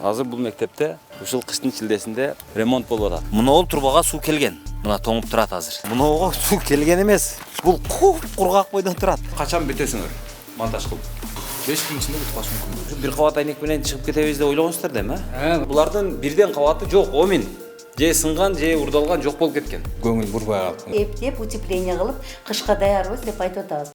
Азыр бул мектепте ушул кыштын шилдесинде ремонт болуп атат. Мына турбага суу келген. Мына тоңуп турат азыр. Мынага суу келген эмес. Бул кургак бойдон турат. Качан бүтөсүңөр? Монтаж кылып. 5 күн ичинде бүтүп калышы мүмкүн. Бир кабат айнек менен чыгып кетебиз деп ойлогонсуздар да эми? Булардын бирден кабаты жок, омин. Же сынган, же урдалган жок болуп кеткен. Көңүл бурбай калды. Эптеп утепление кылып, кышка даярбыз деп айтып атабыз.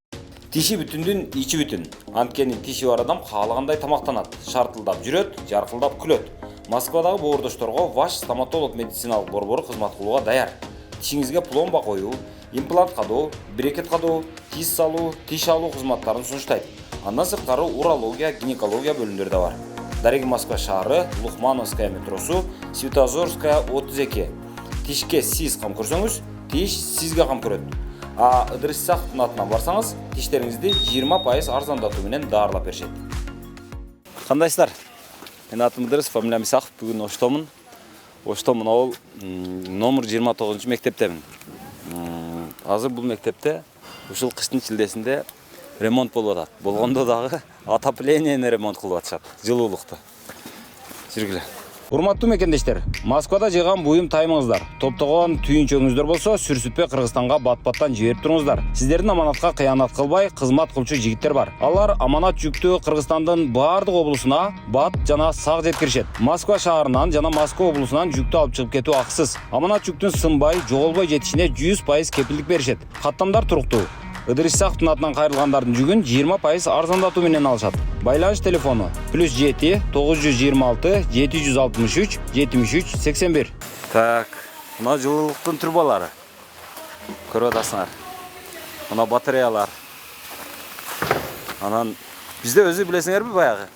Тиши бүтүндүн ичи бүтүн. Анткени тиши бар адам каалагандай тамактанат, шартылдап жүрөт, жаркылдап күлөт. Москвадагы боордошторго Ваш стоматолог медициналык борбору кызмат кылууга даяр. Тишиңизге пломба коюу, имплант кадоо, брекет кадоо, тиш салуу, тиш алуу кызматтарын сунуштайт. Андан сырткары урология, гинекология бөлүмдөрү да бар. Дареги Москва шаары, Лухмановская метросу, Светозорская 32. Тишке сиз кам көрсөңүз, тиш сизге кам көрөт. А Ыдырыс Исаховдун атынан барсаңыз, тиштериңизди 20% арзандатуу менен даарылап беришет. Кандайсыздар? Менин атым Ыдырыс, фамилиям Исахов. Бүгүн Оштомун. Оштомун ауыл номер 29 мектептемин. Азыр бул мектепте ушул кыштын шилдесинде ремонт болуп атат. Болгондо дагы отоплениени ремонт кылып атышат. Жылуулукту. Жүргүлө. Урматтуу мекендештер, Москвада жыйган буюм таймыңыздар. Топтогон түйүнчөгүңүздөр болсо, сүрсүтпөй Кыргызстанга бат-баттан жиберип туруңуздар. Сиздердин аманатка кыянат кылбай, кызмат кылчу жигиттер бар. Алар аманат жүктү Кыргызстандын баардык облусуна бат жана сак жеткиришет. Москва шаарынан жана Москва облусунан жүктү алып чыгып кетүү акысыз. Аманат жүктүн сынбай, жоголбой жетишине 100% кепилдик беришет. Каттамдар туруктуу. Ыдырыс Исаховдун атынан кайрылгандардын жүгүн 20% арзандатуу менен алышат. Байланыш телефону +7 926 763 73 81. Так, мына жылуулуктун турбалары. Көрүп атасыңар. Мына батареялар. Анан бизде өзү билесиңерби баягы.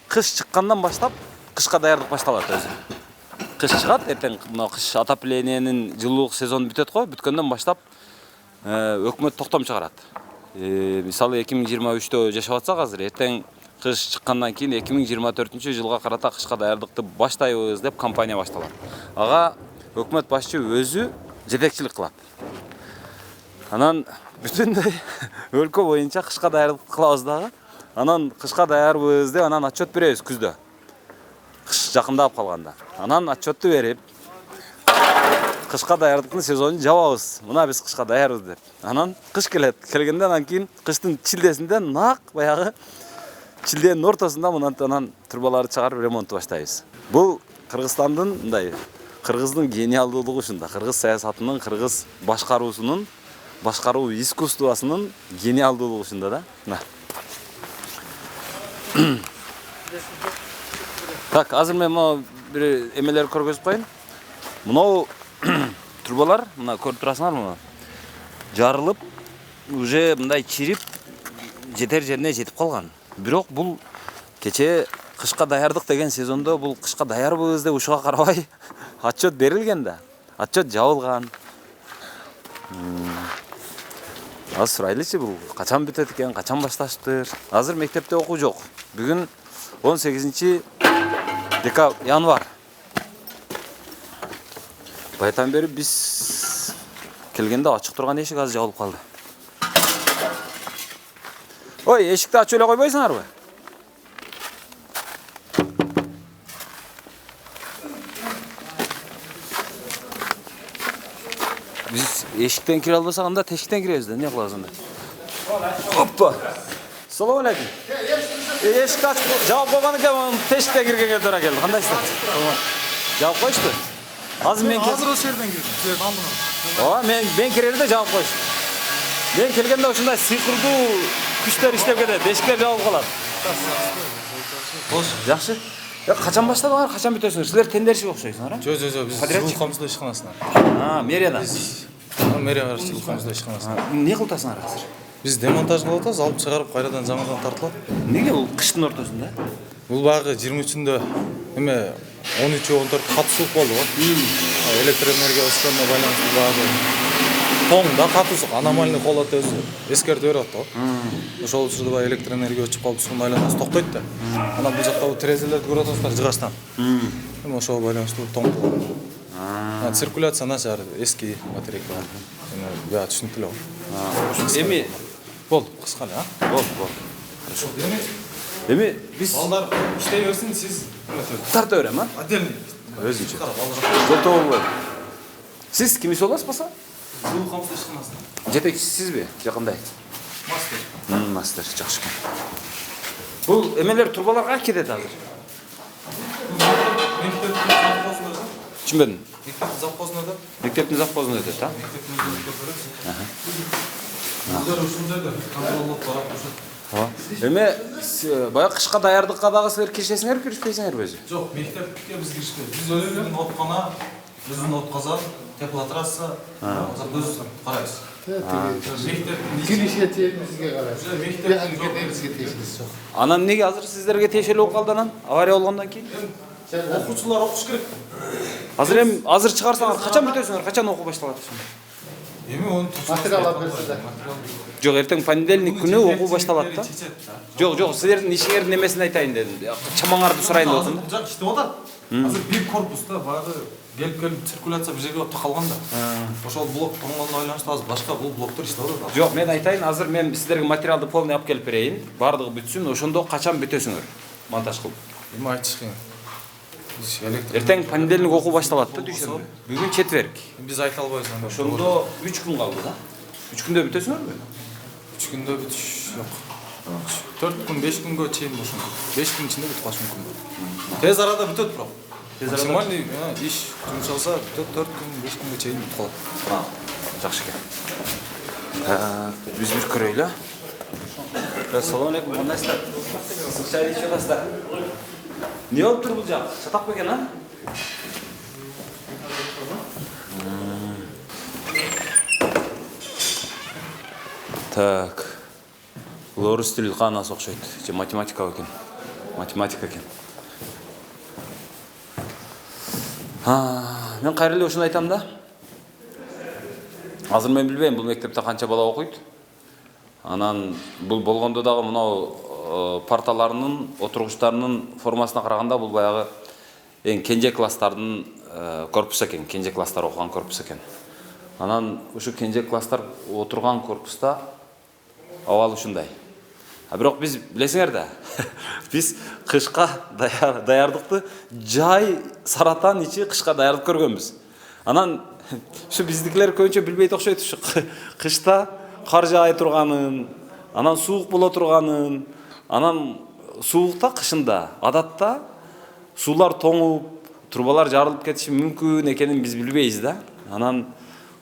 Кыш чыккандан баштап кышка даярдык башталат өзү. Кыш чыгат, эртең мына кыш отоплениенин жылуулук сезону бүтөт го, бүткөндөн баштап өкмөт токтом чыгарат. Мисалы 2023-тө жашап атсак азыр, эртең кыш чыккандан кийин 2024-жылга карата кышка даярдыкты баштайбыз деп компания башталат. Ага өкмөт башчы өзү жетекчилик кылат. Анан бүтүндөй өлкө боюнча кышка даярдык кылабыз дагы. Анан кышка даярбыз деп анан отчет беребиз күздө. Кыш жакындап калганда. Анан отчетту берип кышка даярдыктын сезонун жабабыз. Мына биз кышка даярбыз деп. Анан кыш келет. Келгенде анан кийин кыштын шилдесинде нак баягы шилденин ортосунда анан турбаларды чыгарып ремонтту баштайбыз. Бул Кыргызстандын мындай кыргыздын гениалдуулугу ушунда. Кыргыз саясатынын, кыргыз башкаруу искусствосунун гениалдуулугу ушунда да. Так, азыр мен бир эмелер көргөзүп коеюн. Мынау турбалар, мына көрүп турасыңар мына. Жарылып, уже мындай чирип, жетер жерине жетип калган. Бирок бул кече кышка даярдык деген сезондо бул кышка даярбыз деп ушуга карабай отчет берилген да. Отчет жабылган. Азыр сурайлычы бул качан бүтөт экен, качан башташыптыр. Азыр мектепте окуу жок. Бүгүн 18 январь. Баятан бери биз келгенде ачык турган эшик азыр жабылып калды. Ой, эшикти ачып эле койбойсуңарбы? Биз эшиктен кире албасак анда тешиктен киребиз да, эмне кылабыз анда? Оппа. Салам алейкум. Эшикти ачып жабып койгон экен, тешиктен киргенге туура келди. Кандайсыздар? Жабып коюшту. Азыр осы жерден кирдим. Силерди алдыңар. Мен кирерде жабып коюшту. Мен келгенде ушундай сыйкырдуу күчтөр иштеп кетет, эшиктер жабылып калат. Жакшы. Качан баштадыңар, качан бүтөсүңөр? Силер тендерчи окшойсуңар, а? Жок, биз жылкамызда ишканасына. Мэриядан. Мэрияга каршы жылкамызда ишканасына. Эмне кылып атасыңар азыр? Биз демонтаж кылып атабыз, алып чыгарып кайрадан жаңадан тартылат. Неге бул кыштын ортосунда? Бул багы 23-үндө эме 13-14 катуу суук болду го. Электр энергия өскөнүнө байланыштуу багы тоңда катуу суук, аномальный холод өзү эскертип берип атты го. Ошол учурда баягы электр энергия өчүп калып суунун айланасы токтойт да. Анан бул жакта бул терезелерди көрүп атасыздар жыгачтан. Эми ошого байланыштуу тоң болгон. Циркуляция начар, эски батарейка. Я түшүнүп эле. Эми болду, кыска эле, а? Болду. Хорошо. Эми Эми биз Балдар иштей берсин, сиз тарта берем, а? отдельный. Өзүнчө. Балдар. Жолтоо болбойт. Сиз кимиси болосуз баса? Бул камсыз ишканасында. Жетекчиси сизби? Жакындай. Мастер. Мастер, жакшы экен. Бул эмелер турбалар кайда кетет азыр? Мектептин завхозунда. Түшүнбөдүм. Мектептин завхозунда. Мектептин завхозунда өтөт, а? Мектептин өзүндө көрөсүз. Буздар ушул жерде контролдоп барат ушул. Эме баягы кышка даярдыкка дагы силер киришесиңерби, киришпейсиңерби өзү? Жок, мектепке биз киришпейбиз. Биз өзүбүздүн откана, өзүбүздүн отказан, теплотрасса, өзүбүз карайбыз. Мектептин Girişe bizge karar. мектептин жок. Bizge teşhis yok. Анан эмнеге азыр сиздерге тиешелүү болуп калды анан? Авария болгондон кийин? Окуучулар окуш керек. Азыр чыгарсаңар качан бүтөсүңөр? Качан окуу башталат? Эми onu Материал берсе de. Жок, эртең понедельник күнү окуу башталат да. Жок, силердин ишиңердин эмесин айтайын дедим. Чамаңарды сурайын деп атам да. Жак иштеп атат. Азыр бир корпуста баягы келип циркуляция бир жерге өтүп калган да. Ошол блок тоңгондо байланыштуу азыр башка бул блоктор иштеп атат. Жок, мен айтайын, азыр мен сиздерге материалды полный алып келип берейин. Бардыгы бүтсүн, ошондо качан бүтөсүңөр? Монтаж кылып. Эми айтыш кыйын. Биз электр. Эртең понедельник окуу башталат да, дүйшөмбү. Бүгүн четверг. Биз айта албайбыз анда. Ошондо 3 күн калды да. 3 күндө бүтөсүңөрбү? 3 күндө бүтүш жок. 4 күн, 5 күнгө чейин болсун. 5 күн ичинде бүтүп калышы мүмкүн. Тез арада бүтөт бирок. Максимальный иш жумшалса бүтөт 4 күн, 5 күнгө чейин бүтүп калат. Жакшы экен. Биз бир көрөйлү. Ассаламу алейкум, кандайсыздар? Чай ичип атасыздар? Не болуп тур бул жак? Чатак бекен, а? Так. Бул орус тили канасы окшойт. Же математика экен. Математика экен. Мен кайра эле ушуну айтам да. Азыр мен билбейм бул мектепте канча бала окуйт. Анан бул болгондо дагы мынау парталарынын, отургучтарынын формасына караганда бул баягы эң кенже класстардын корпусу экен, кенже класстар окуган корпус экен. Анан ушу кенже класстар отурган корпуста абал ушундай. Бирок биз билесиңер да, биз кышка даярдыкты жай саратан ичи кышка даярдык көргөнбүз. Анан ушу биздикилер көбүнчө билбейт окшойт, ушу кышта кар жаай турганын, анан суук боло турганын, анан суукта кышында адатта суулар тоңуп, трубалар жарылып кетиши мүмкүн экенин биз билбейбиз да. Анан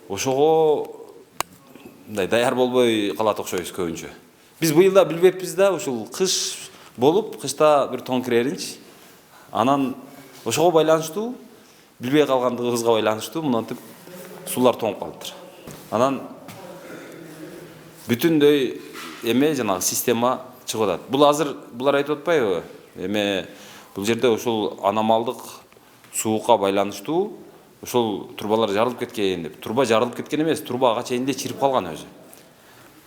ошого мындай даяр болбой калат окшойбуз көбүнчө. Биз быйыл да билбеппиз да, ушул кыш болуп, кышта бир тоң киреринчи. Анан ошого байланыштуу, билбей калгандыгыбызга байланыштуу мынтип суулар тоңуп калыптыр. Анан бүтүндөй эме жанагы система чыгып атат. Бул азыр булар айтып атпайбы? Эме бул жерде ушул аномалдык суукка байланыштуу ошол трубалар жарылып кеткен деп. Труба жарылып кеткен эмес, труба ага чейинде чирип калган өзү.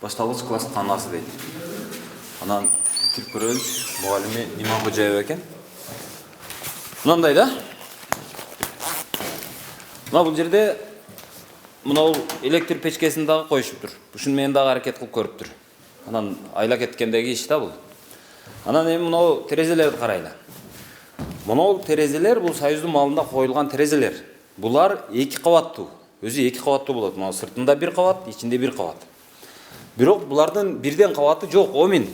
Башталгыч класс канасы дейт. Анан кирип көрөбүз, мугалими Ниманкожаева экен. Мындай да. Мына бул жерде мынау электр печкесин дагы коюшуптур. Ушуну менен дагы аракет кылып көрүптүр. Анан айла кеткендеги иш да бул. Анан эми мынау терезелерди карайлы. Мынау терезелер бул Союздун малында коюлган терезелер. Булар 2 кабаттуу. Өзү 2 кабаттуу болот. Мына сыртында 1 кабат, ичинде 1 кабат. Бирок булардын бирден кабаты жок, омин.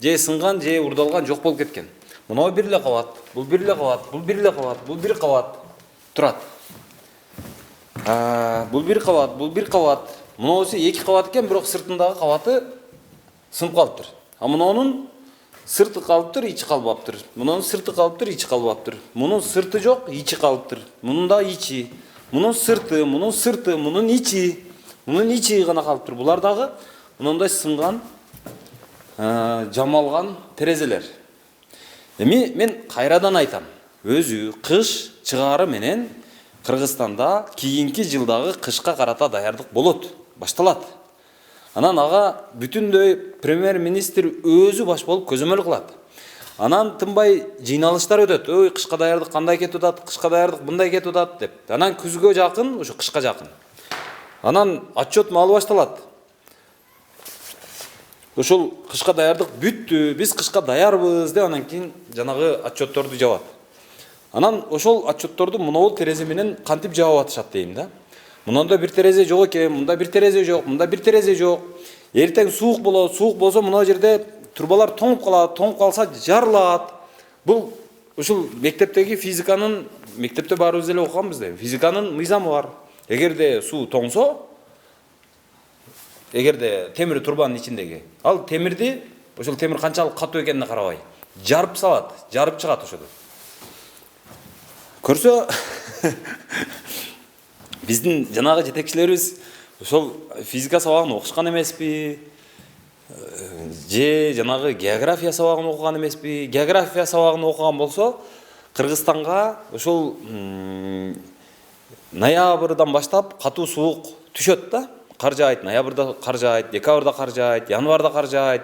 Же сынган, же урдалган жок болуп кеткен. Мынау 1 эле кабат, бул 1 эле кабат, бул 1 эле кабат, бул 1 кабат турат. Бул 1 кабат, бул 1 кабат. Мыноосу 2 кабат экен, бирок сыртындагы кабаты сынып калыптыр. Мынонун сырты калыптыр, ичи калбаптыр. Мунун сырты калыптыр, ичи калбаптыр. Мунун сырты жок, ичи калыптыр. Мунун да ичи. Мунун сырты, мунун ичи. Мунун ичи гана калыптыр. Булар дагы мындай сынган, жамалган терезелер. Эми мен кайрадан айтам. Өзү кыш чыгары менен Кыргызстанда кийинки жылдагы кышка карата даярдык болот, башталат. Анан ага бүтүндөй премьер-министр өзү баш болуп көзөмөл кылат. Анан тынбай жыйналыштар өтөт. Ой, кышка даярдык кандай кетип атат, кышка даярдык мындай кетип атат деп. Анан күзгө жакын, ошо кышка жакын. Анан отчет маалы башталат. ошол кышка даярдык бүттү, биз кышка даярбыз деп анан кийин жанагы отчетторду жабат. Анан ошол отчетторду монол терезе менен кантип жаап атышат дейм да. Мынанда бир терезе жок экен, мында бир терезе жок, мында бир терезе жок. Эртең суук болот, суук болсо мына жерде трубалар тоңуп калат, тоңуп калса жарылат. Бул ушул мектептеги физиканын, мектепте баарыбыз эле окуганбыз да. Физиканын мыйзамы бар. Эгерде суу тоңсо, эгерде темир турбанын ичиндеги, ал темирди, ошол темир канчалык катуу экенине карабай, жарып салат, жарып чыгат ошол. Көрсө биздин жанагы жетекчилерибиз ошол физика сабагын окушкан эмеспи, же жанагы география сабагын окуган эмеспи. География сабагын окуган болсо, Кыргызстанга ошол ноябрдан баштап катуу суук түшөт да. Кар жаайт, ноябрда кар жаайт, декабрда кар жаайт, январда кар жаайт.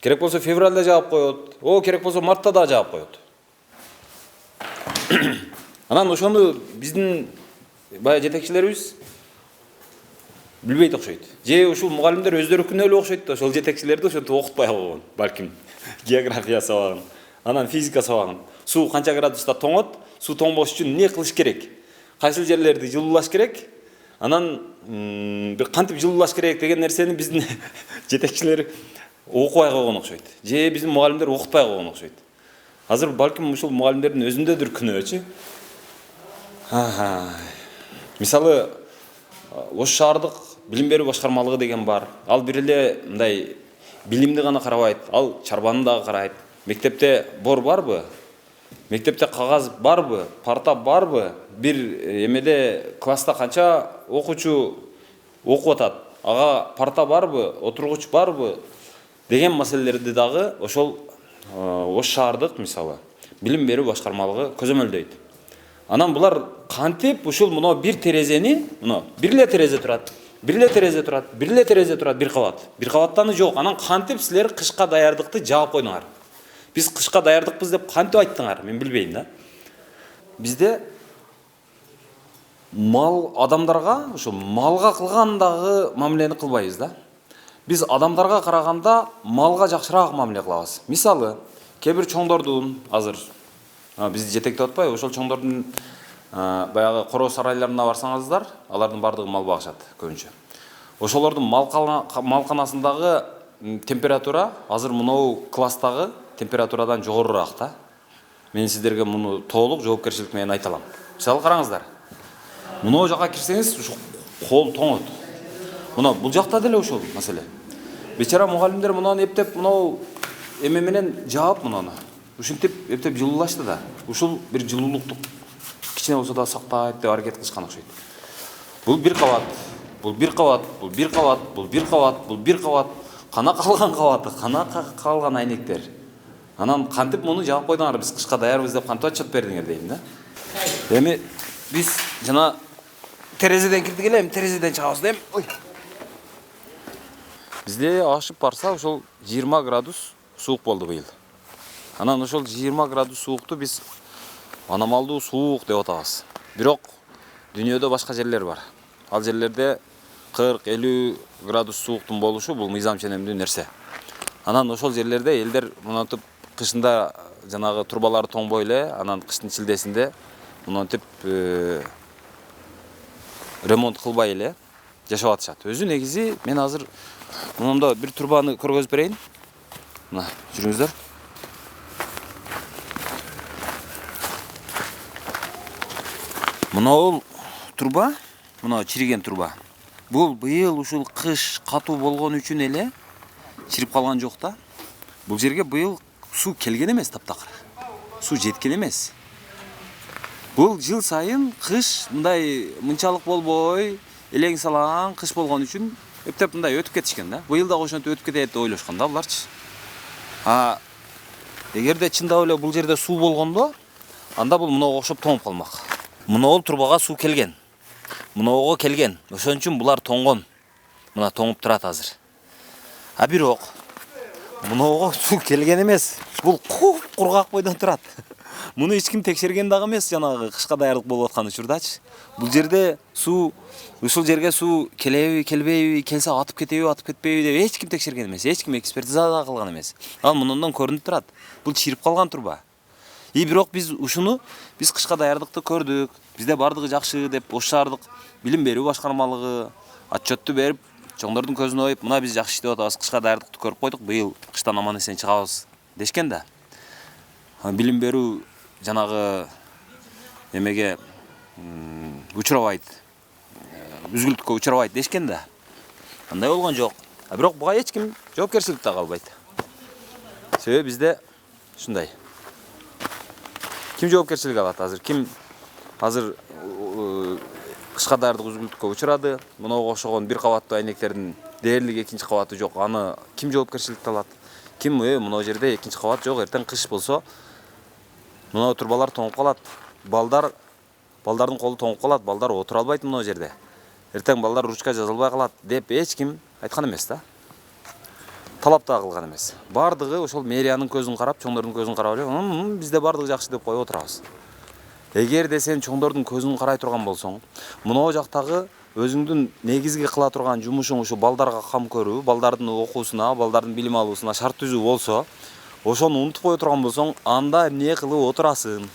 Керек болсо февралда жаап коет, керек болсо мартта да жаап коет. Анан ошону биздин бая жетекчилерибиз билбейт окшойт. Же ушул мугалимдер өздөрүкүнө эле окшойт да, ошол жетекчилерди ошентип окутпай койгон, балким. География сабагын, анан физика сабагын. Суу канча градуста тоңот, суу тоңбош үчүн эмне кылыш керек? Кайсы жерлерди жылуулаш керек? Анан бир кантип жылуулаш керек деген нерсени биздин жетекчилер окубай койгон окшойт. Же биздин мугалимдер окутпай койгон окшойт. Азыр балким ушул мугалимдердин өзүндөдүр күнөөчү. Мисалы, Ош шаардык билим берүү башкармалыгы деген бар. Ал бир эле мындай билимди гана карабайт, ал чарбаны дагы карайт. Мектепте бор барбы? Мектепте кагаз барбы? Парта барбы? Бир эмеде класста канча окуучу окуп атат? Ага парта барбы? Отургуч барбы? Деген маселелерди дагы ошол Ош шаардык мисалы билим берүү башкармалыгы көзөмөлдөйт. Анан булар кантип ушул мына бир терезени, мына бир эле терезе турат, бир эле терезе турат, бир эле терезе турат, бир кабат. Бир кабаттаны жок. Анан кантип силер кышка даярдыкты жаап койдуңар? Биз кышка даярдыкпыз деп кантип айттыңар? Мен билбейм да. Бизде мал адамдарга, ошо малга кылгандагы мамилени кылбайбыз да. Биз адамдарга караганда малга жакшыраак мамиле кылабыз. Мисалы, кээ бир чоңдордун азыр бизди жетектеп атпайбы, ошол чоңдордун баягы короо сарайларына барсаңыздар, алардын бардыгы мал багышат көбүнчө. Ошолордун малканасындагы температура азыр мынау класстагы температурадан жогорураак да. Мен сиздерге муну толук жоопкерчилик менен айта алам. Мисалы караңыздар. Мынау жака кирсеңиз, ушу кол тоңот. Мына бул жакта деле ошол маселе. Бечара мугалимдер мунаны эптеп, мынау эме менен жаап мунаны. Ушинтип эптеп жылуулашты да. Ушул бир жылуулукту кичине болсо да сактайт деп аракет кылышкан окшойт. Бул бир кабат, бул бир кабат, бул бир кабат, бул бир кабат, бул бир кабат. Кана калган кабаты, кана калган айнектер. Анан кантип муну жаап койдуңар? Биз кышка даярбыз деп кантип отчет бердиңер дейм да. Эми биз жана терезеден кирдик эле, терезеден чыгабыз дейм. Ой. Бизде ашып барса ошол 20 градус суук болду быйыл. Анан ошол 20 градус суукту биз аномалдуу суук деп атабыз. Бирок дүйнөдө башка жерлер бар. Ал жерлерде 40-50 градус сууктун болушу бул мыйзам ченемдүү нерсе. Анан ошол жерлерде элдер мынантип кышында жанагы турбалары тоңбой эле, анан кыштын шилдесинде мынантип ремонт кылбай эле жашап атышат. Өзү негизи мен азыр мында бир турбаны көргөзүп берейин. Мына жүрүңүздөр. Мына турба, мына чириген турба. Бул быйыл ушул кыш катуу болгон үчүн эле чирип калган жок да. Бул жерге быйыл суу келген эмес таптакыр. Суу жеткен эмес. Бул жыл сайын кыш мындай мынчалык болбой, элең салаң кыш болгон үчүн эптеп мындай өтүп кетишкен да. Быйыл да ошентип өтүп кетет деп ойлошкон да буларчы. Эгерде чындап эле бул жерде суу болгондо, анда бул мынага окшоп тоңуп калмак. Мына турбага суу келген. Мынага келген. Ошон үчүн булар тоңгон. Мына тоңуп турат азыр. Бирок мынага суу келген эмес. Бул кургак бойдон турат. Муну эч ким текшерген дагы эмес, жанагы кышка даярдык болуп аткан учурдачы. Бул жерде суу, ушул жерге суу келеби, келбейби, келсе атып кетеби, атып кетпейби деп эч ким текшерген эмес, эч ким экспертиза да кылган эмес. Ал мунундан көрүнүп турат. Бул чирип калган турба. Бирок биз ушуну кышка даярдыкты көрдүк. Бизде бардыгы жакшы деп ошардык. Билим берүү башкармалыгы отчетту берип, чоңдордун көзүнө коюп, мына биз жакшы иштеп атабыз, кышка даярдыкты көрүп койдук, быйыл кыштан аман эсен чыгабыз дешкен да. Билим берүү жанагы эмеге учурабайт. Үзгүлтүккө учурабайт дешкен да. Андай болгон жок. Бирок буга эч ким жоопкерчиликте калбайт. Себеби бизде ушундай. Ким жоопкерчилик алат азыр? Ким азыр кышка даярдык үзгүлтүккө учурады? Мынага окшогон бир кабаттуу айнектердин дээрлик экинчи кабаты жок. Аны ким жоопкерчиликти алат? Ким мына жерде экинчи кабат жок, эртең кыш болсо мына турбалар тоңуп калат. Балдардын колу тоңуп калат, балдар отура албайт мына жерде. Эртең балдар ручка жазылбай калат деп эч ким айткан эмес да. Талап да кылган эмес. Бардыгы ошол мэриянын көзүн карап, чоңдордун көзүн карап эле, бизде бардыгы жакшы деп коюп отурабыз. Эгерде сен чоңдордун көзүн карай турган болсоң, мына жактагы өзүңдүн негизги кыла турган жумушуң ушу балдарга кам көрүү, балдардын окуусуна, балдардын билим алуусуна шарт түзүү болсо, ошону унутуп кое турган болсоң, анда эмне кылып отурасың?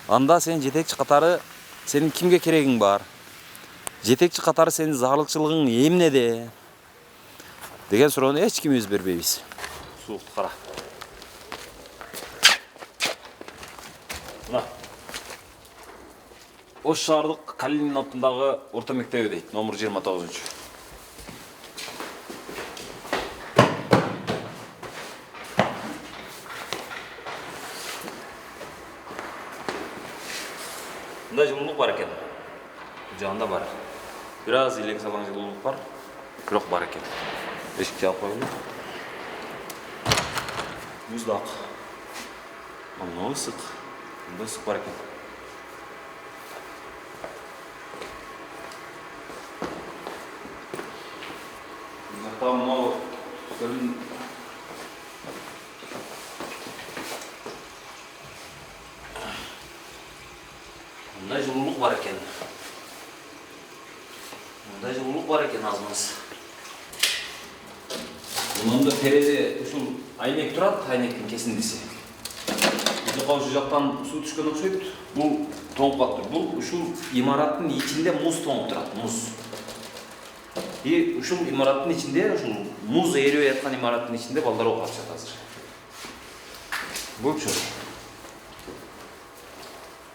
Анда сен жетекчи катары сенин кимге керегиң бар? Жетекчи катары сенин зарылчылыгың эмнеде? Деген суроону эч кимибиз бербейбиз. Суукту кара. Мына. Ош шаардык Калинин атындагы орто мектеби дейт, номер 29. Мындай жылуулук бар экен. Бул жагында бар. Бир аз илең салаң жылуулук бар, бирок бар экен. Эшикти жаап коелу. Муздак. Мына ысык. Мында ысык бар экен. Мына мындай жылуулук бар экен. Мындай жылуулук бар экен азмаз. Мында терезе ушул айнек турат, айнектин кесиндиси. Ушул жактан суу түшкөн окшойт. Бул тоңуп калыптыр. Бул ушул имараттын ичинде муз тоңуп турат, муз. И ушул имараттын ичинде, ушул муз эрибей аткан имараттын ичинде балдар окуп атышат азыр. Бул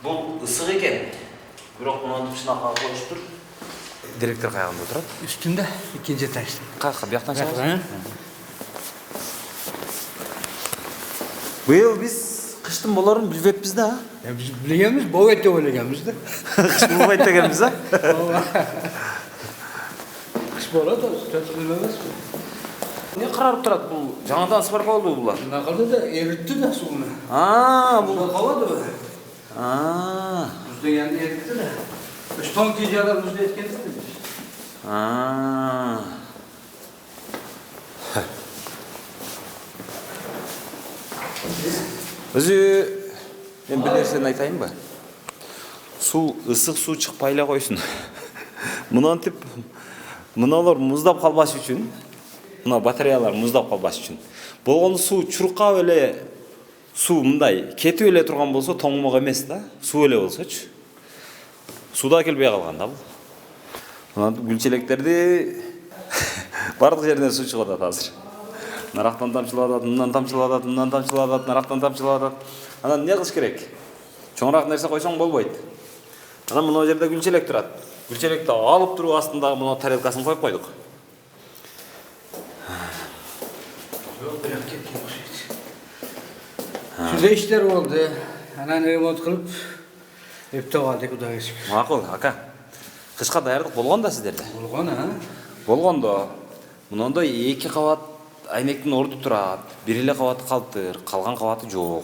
Бул ысык экен. Бирок муну тышына коюштур. Директор кайгында турат? Üstünde ikinci etажda. Кайка, бияктан чыгабыз. Быйыл биз кыштын болорун билбеппиз да. Biz bilgemiz, bu ette bilgemiz de. Кыш болбойт дегенбиз, а? Kış bola da tutulmaz. Не карап турат бул? Жаңадан сварка болду булар. Nakılda da eritti de suyunu. Бул. Bu hava da böyle. Buzda yanında eritti de. 3 ton geceler buzda etkiledi de. Өзү мен бир нерсени айтайынбы? Суу, ысык суу чыкпай эле койсун. Мынантип мыналар муздап калбаш үчүн, мына батареялар муздап калбаш үчүн. Болгону суу чуркап эле суу мындай кетип эле турган болсо тоңмок эмес да, суу эле болсочу. Суда келбей калган да бул. Мына гүлчелектерди бардык жерден суу чыгып атат азыр. Нарактан тамчылап атат, мындан тамчылап атат, мындан тамчылап атат, нарактан тамчылап атат. Анан эмне кылыш керек? Чоңураак нерсе койсоң болбойт. Анан мына жерде гүлчелек турат. Гүлчелекти алып туруп астындагы мына тарелкасын коюп койдук. Şurada işler oldu. Anan remont kılıp epte kaldı Kuday'a şükür. Макул, ака. Кышка даярдык болгон да сиздерде? Olgan ha? Болгондо. Мындай 2 кабат айнектин орду турат. Бир эле кабаты калыптыр, калган кабаты жок.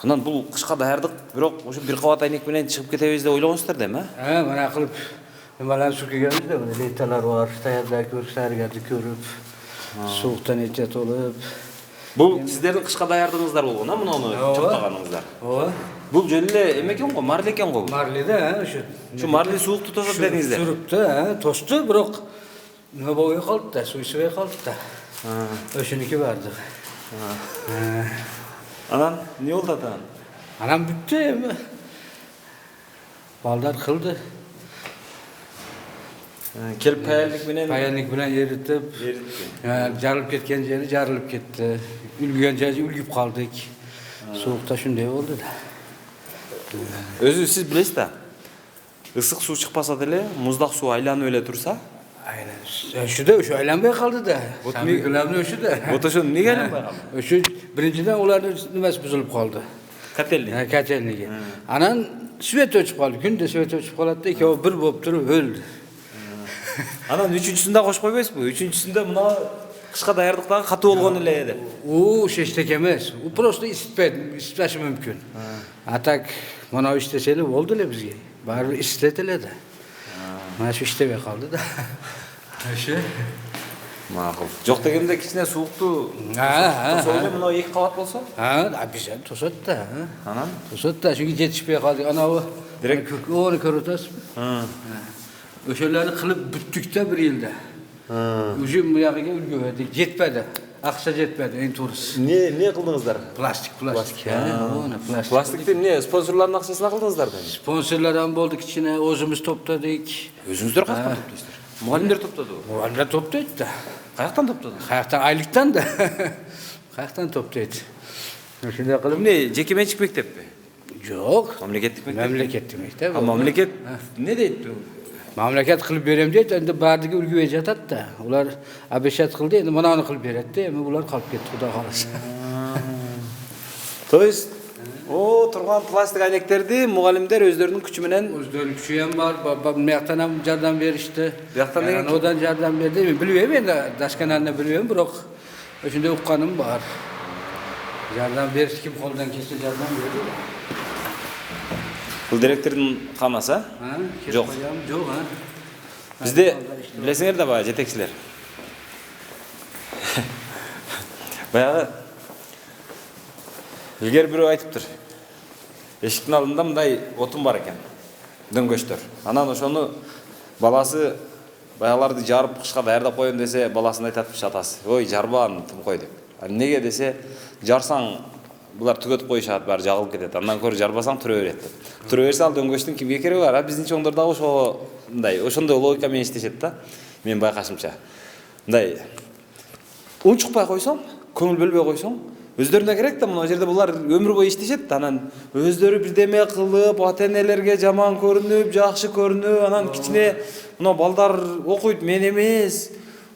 Анан бул кышка даярдык, бирок ошо бир кабат айнек менен чыгып кетебиз деп ойлогонсуздар деми, а? Ha, bana kılıp Nimalar su kelganmiz da, böyle letalar var, tayyorlar ko'rib, sargarni ko'rib, sovuqdan ehtiyot olib. Бул сиздердин кышка даярдыгыңыздар болгон, муну чоптаганыңыздар. Ооба. Бул жөн эле эме экен го, марли экен го. Марлиде, Şu marli soğuk tutasa dedinizler. Sürüptü, tostu, bırak. Ne boyu kaldı da, suyu kaldı da. Öşünüki vardı. Anan ne oldu atan? Anam bitti. Baldar kıldı. Kelip payarlık menen Payanlık bilen yeritip. Jarılıp ketken yeri jarılıp gitti. Ülgüyen yeri ülgüp kaldık. Soğukta şunday oldu da. Özü siz bilesiz da. Isık su çıkpasa dele, muzdak su aylanıp öyle tursa. Aynen. Şu da şu aylanmaya kaldı da. Sami Gülam'ın şu da. Ota şu ne gelin bakalım? Şu birinciden onların nimesi bozulup kaldı. Katelli. Kaçelniki. Anan süvet ölçüp kaldı. Günde süvet ölçüp kaldı ki o bir bop durup öldü. Anan üçüncüsünde koş koymayız bu. Üçüncüsünde buna kışka dayardıktan katı olgan ele edi. O şeştek emez. O prosto istetmesi mümkün. Atak bana isteseli oldu le bizge. Bari istediler de. Mana şu istebe kaldı da. Şey. Makul. Жоқ дегенде кичине суукту тосооле мына эки кабат болсо? Ha, bize tosat da. Анан? Tosat da çünkü yetişmeye kaldı. Ana o. Direkt- Onu körütas. Öşelerini kılıp büttükte bir yılda. Ucum bu yakıya ülgü verdik. Yetmedi. Aksa yetmedi. En doğrusu. Ne kıldınızlar? Plastik. Onu plastik. Plastikte ne? Sponsorların akçasına kıldınızlar da. Sponsorlardan bulduk içine. Ozumuz topladık. Özünüzдөр каяктан топтойсуздар? Mugallimler topladı o. Muhallebiler topladı da. Kayaktan topladı. Kayaktan aylıktan da. Kayaktan topladı. Şimdi kılıp Ne? Jeki mençik mektep mi? yok. Memleketlik mektep. Memleket demek de. Ha memleket ne deydi? Memleket kılıp verem deyip endi bardagi ülgüye jatat da. Ular abeşat kıldı endi mana onu kılıp beretdi. Endi ular kalıp ketdi Xudo kalasa. То есть o turgan plastik ayneklerdi mugallimler özlerinin küçü menen Özlerin küçüyen var. Meyaktan hem yardım verişti. Meyaktan ne Yani odan yardım verdi mi? Bilmiyorum ben de daşkanalını bilmiyorum. Bırak. Şimdi ukkanım var. Yardım veriş kim koldan kesti yardım verdi. bu direktörün kamasa. Ha? Yok. Yok ha. Bizde bilesingler de var jetekçiler. Bayağı ilgeri biri aytıptır. Eşiktин алдында мындай отун бар экен. Дөңгөчтөр. Анан ошону баласы баягыларды жарып кышка даярдап коеюн десе, баласына айтатпыш атасы. Ой, жарбаган тим кой деп. Неге десе, жарсаң булар түгөтүп коюшат, баары жагылып кетет. Андан көрө жарбасаң турө берет деп. Турө берсе ал дөңгөчтүн кимге кереги бар? Биздин чоңдор дагы ошондой логика менен иштешет да. Мен байкашымча. Мындай унчукпай койсоң, көңүл бөлбөй койсоң, өздөрүнө керек да, мына жерде булар өмүр бою иштешет да, анан өздөрү бирдеме кылып, ата-энелерге жаман көрүнүп, жакшы көрүнүп, анан кичине мына балдар окуйт, мен эмес.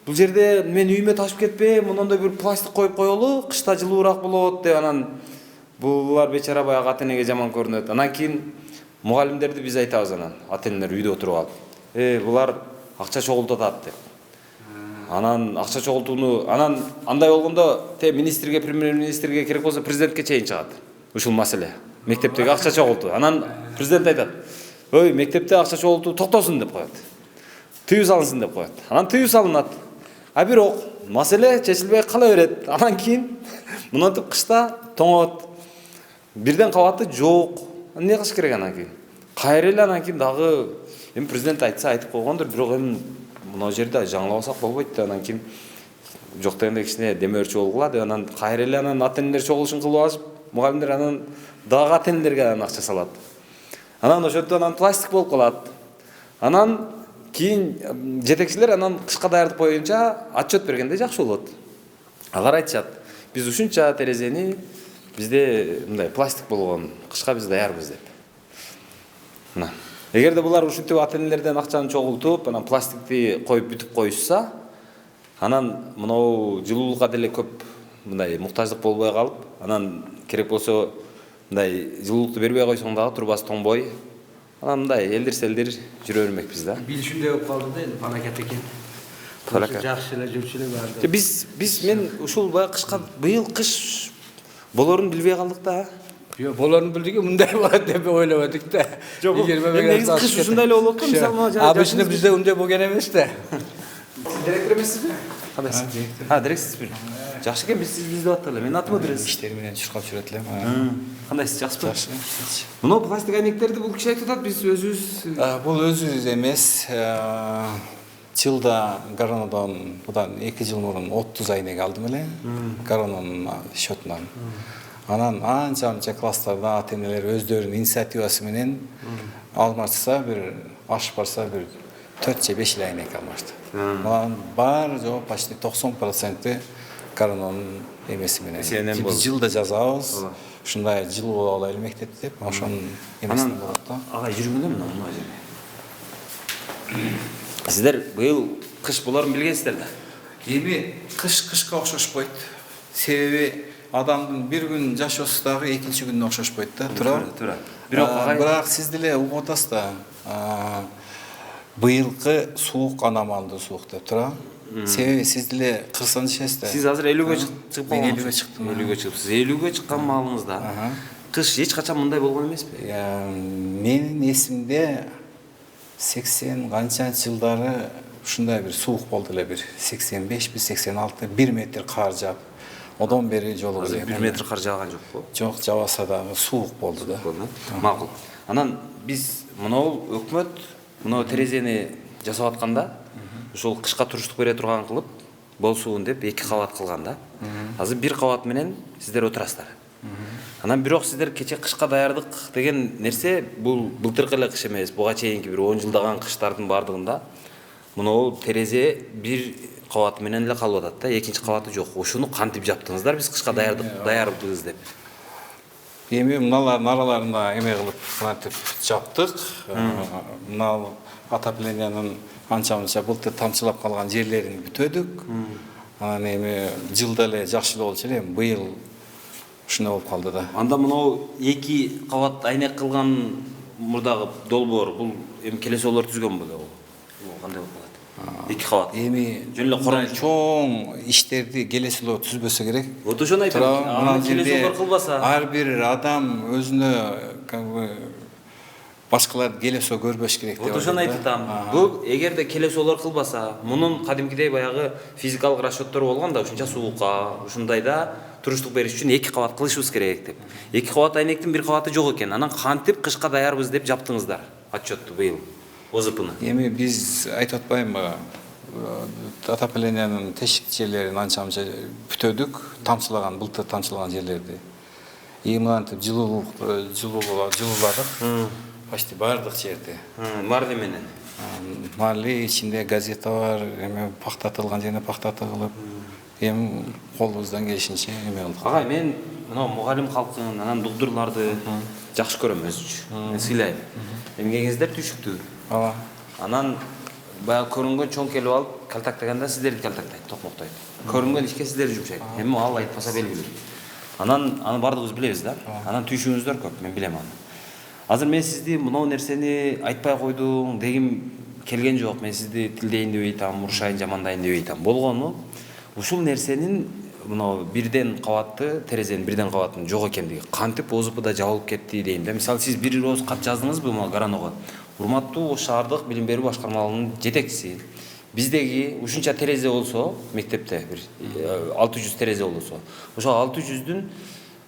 Бул жерде мен үйүмө ташып кетпейм, мындай бир пластик коюп коелу, кышта жылуураак болот деп, анан булар бечара баягы ата-энеге жаман көрүнөт. Анан кийин мугалимдерди биз айтабыз анан, ата-энелер үйдө отуруп алып. Булар акча чогултатат деп. Анан акча чогултууну, анан андай болгондо министрге, премьер-министрге керек болсо президентке чейин чыгат. Ушул маселе. Мектептеги акча чогултуу. Анан президент айтат: "Ой, мектепте акча чогултуу токтосун" деп коет. Тыюу салынсын деп коет. Анан тыюу салынат. А бирок маселе чечилбей кала берет. Анан кийин мынтип кышта тоңот. Бирден кабаты жок. Эмне кылыш керек анан кийин? Кайра эле анан кийин дагы президент айтса айтып койгондур, бирок мына жерде жаңылабасак болбойт да, анан кийин жок дегенде кичине демөөрчү болгула деп, анан кайра эле анан ата-энелер чогулушун кылып алышып, мугалимдер анан дагы ата-энелерге анан акча салат. Анан ошентип анан пластик болуп калат. Анан кийин жетекчилер анан кышка даярдап коюнча отчет бергенде жакшы болот. Алар айтышат: "Биз ушунча терезени бизде мындай пластик болгон, кышка биз даярбыз" деп. Мына. Эгерде булар ушинтип ата-энелерден акчаны чогултуп, анан пластикти коюп бүтүп коюшса, анан мынау жылуулукка деле көп мындай муктаждык болбой калып, анан керек болсо мындай жылуулукту бербей койсоң дагы турбасы тоңбой, анан мындай элдир-селдир жүрө бермекпиз да. Bilişimde yok kaldı değil, felaket ekin. Felaket. Жақсылар, жүрчүлөр бар. Биз мен ушул баягы кышка быйыл кыш болорун билбей калдык да. Боларын bildik ki mınday var diye oylamadık da. Жок, негизи кыш ушундай эле болот го, мисалы Abisinde bizde unday bo'lgan emas da. Direktör эмессизби? Кандайсыз? Директорсизби? Жакшы экен, биз сизди издеп аттык эле. Менин атым Ыдырыс. иштери менен чуркап жүрөт элем. Кандайсыз, жакшысызбы? Жакшы. Мына пластик айнектерди бул киши айтып атат, биз өзүбүз Бул өзүбүз эмес. Жылда Гаронодон будан 2 жыл мурун 30 айнек алдым эле. Гарононун счетунан. Анан анча класстарда ата-энелер өздөрүнүн инициативасы менен алмашса, бир ашып барса бир 4 же 5 айнек алмашты. Анан бар жок почти 90% Гарононун эмеси менен. Биз жылда жазабыз. Ушундай жыл боло алайлы мектепте деп, ошонун эмесинен болот да. агай жүргүңүздөр мына жерге. Сиздер быйыл кыш болорун билгенсиздер да. Эми кышка окшошпойт. Себеби адамдын бир күн жашоосу дагы экинчи күнүнө окшошпойт да. Туура. Бирок сиз деле угуп атасыз да. Быйылкы суук аномалдуу суук деп тура. Себеби сиз деле кырсан ишесиз да. Сиз азыр 50ге чыгып Мен калгансыз. 50ге чыктым. 50ге чыгыпсыз. 50ге чыккан маалыңызда кыш эч качан мындай болгон эмеспи? Менин эсимде 80 канча жылдары ушундай бир суук болду эле, бир 85 86 1 метр кар жаап. Одон бери жолу Азыр 1 метр кар жааган жокпу? Жок, жабаса дагы суук болду да. Макул. Анан биз мынау өкмөт мынау терезени жасап атканда ошол кышка туруштук бере турган кылып болсун деп 2 кабат кылган да. Азыр 1 кабат менен сиздер отурасыздар. Анан бирок сиздер кече кышка даярдык деген нерсе бул былтыркы эле кыш эмес, буга чейинки бир 10 жылдаган кыштардын бардыгында мынау терезе 1 кабат менен эле калып атат да, экинчи кабаты жок. Ошону кантип жаптыңыздар биз кышка даярбыз деп? Эми мыналардын араларында эме кылып мынтип жаптык. Мына отоплениянын анча-мынча былтыр тамчылап калган жерлерин бүтөдүк. Анан эми жылда эле жакшы эле болчу эле, быйыл ушундай болуп калды да. Анда мынау 2 кабат айнек кылган мурдагы долбоор бул эми келесолор түзгөн беле бул. Кандай болуп калат? 2 кабат. Эми жөн эле мындай чоң иштерди келесилоо түзбөсө керек. Вот ошону айтам. Аны келесолор кылбаса, ар бир адам өзүнө как бы башкаларды келесоо көрбөш керек деп. вот ошону айтам. Бул эгерде келесолор кылбаса, мунун кадимкидей баягы физикалык расчеттор болгон да, ушунча суукка, ушундайда туруштук бериш үчүн 2 кабат кылышыбыз керек деп. 2 кабат айнектин 1 кабаты жок экен. Анан кантип кышка даярбыз деп жаптыңыздар отчетту быйыл? ОЗПны. Эми биз айтып атпаймынбы? Отопленияның тешик жерлерин анча-мынча бүтөдүк, тамчылаган, былтыр тамчылаган жерлерди. Мынтип жылууладык. Почти бардык жерде. Марли менен. Марли ичинде газета бар, эми пактатылган жерине пактата кылып, эми колубуздан келишинче эме кылдык. Агай, мен мына мугалим калкын, анан дугдурларды жакшы көрөм өзүчү. Мен сыйлайм. Эмгегиңиздер түшүктүү. Ооба. Анан баягы көрүнгөн чоң келип алып, калтактаганда сиздерди калтактайт, токмоктойт. Көрүнгөн ишке сиздерди жумшайт. Эми ал айтпаса белгилүү. Анан аны бардыгыбыз билебиз да. Анан түйшүүңүздөр көп, мен билем аны. Азыр мен сизди мынау нерсени айтпай койдуң дегим келген жок. Мен сизди тилдейин деп айтам, урушайын, жамандайын деп айтам. Болгону ушул нерсенин мынау бирден кабатты, терезенин бирден кабатынын жок экендиги кантип ОЗПда жабылып кетти дейм да. Мисалы сиз бир ооз кат жаздыңызбы мына Гароного? Урматтуу Ош шаардык билим берүү башкармалыгынын жетекчиси. Биздеги ушунча терезе болсо, мектепте бир 600 терезе болсо, ошол 600-дүн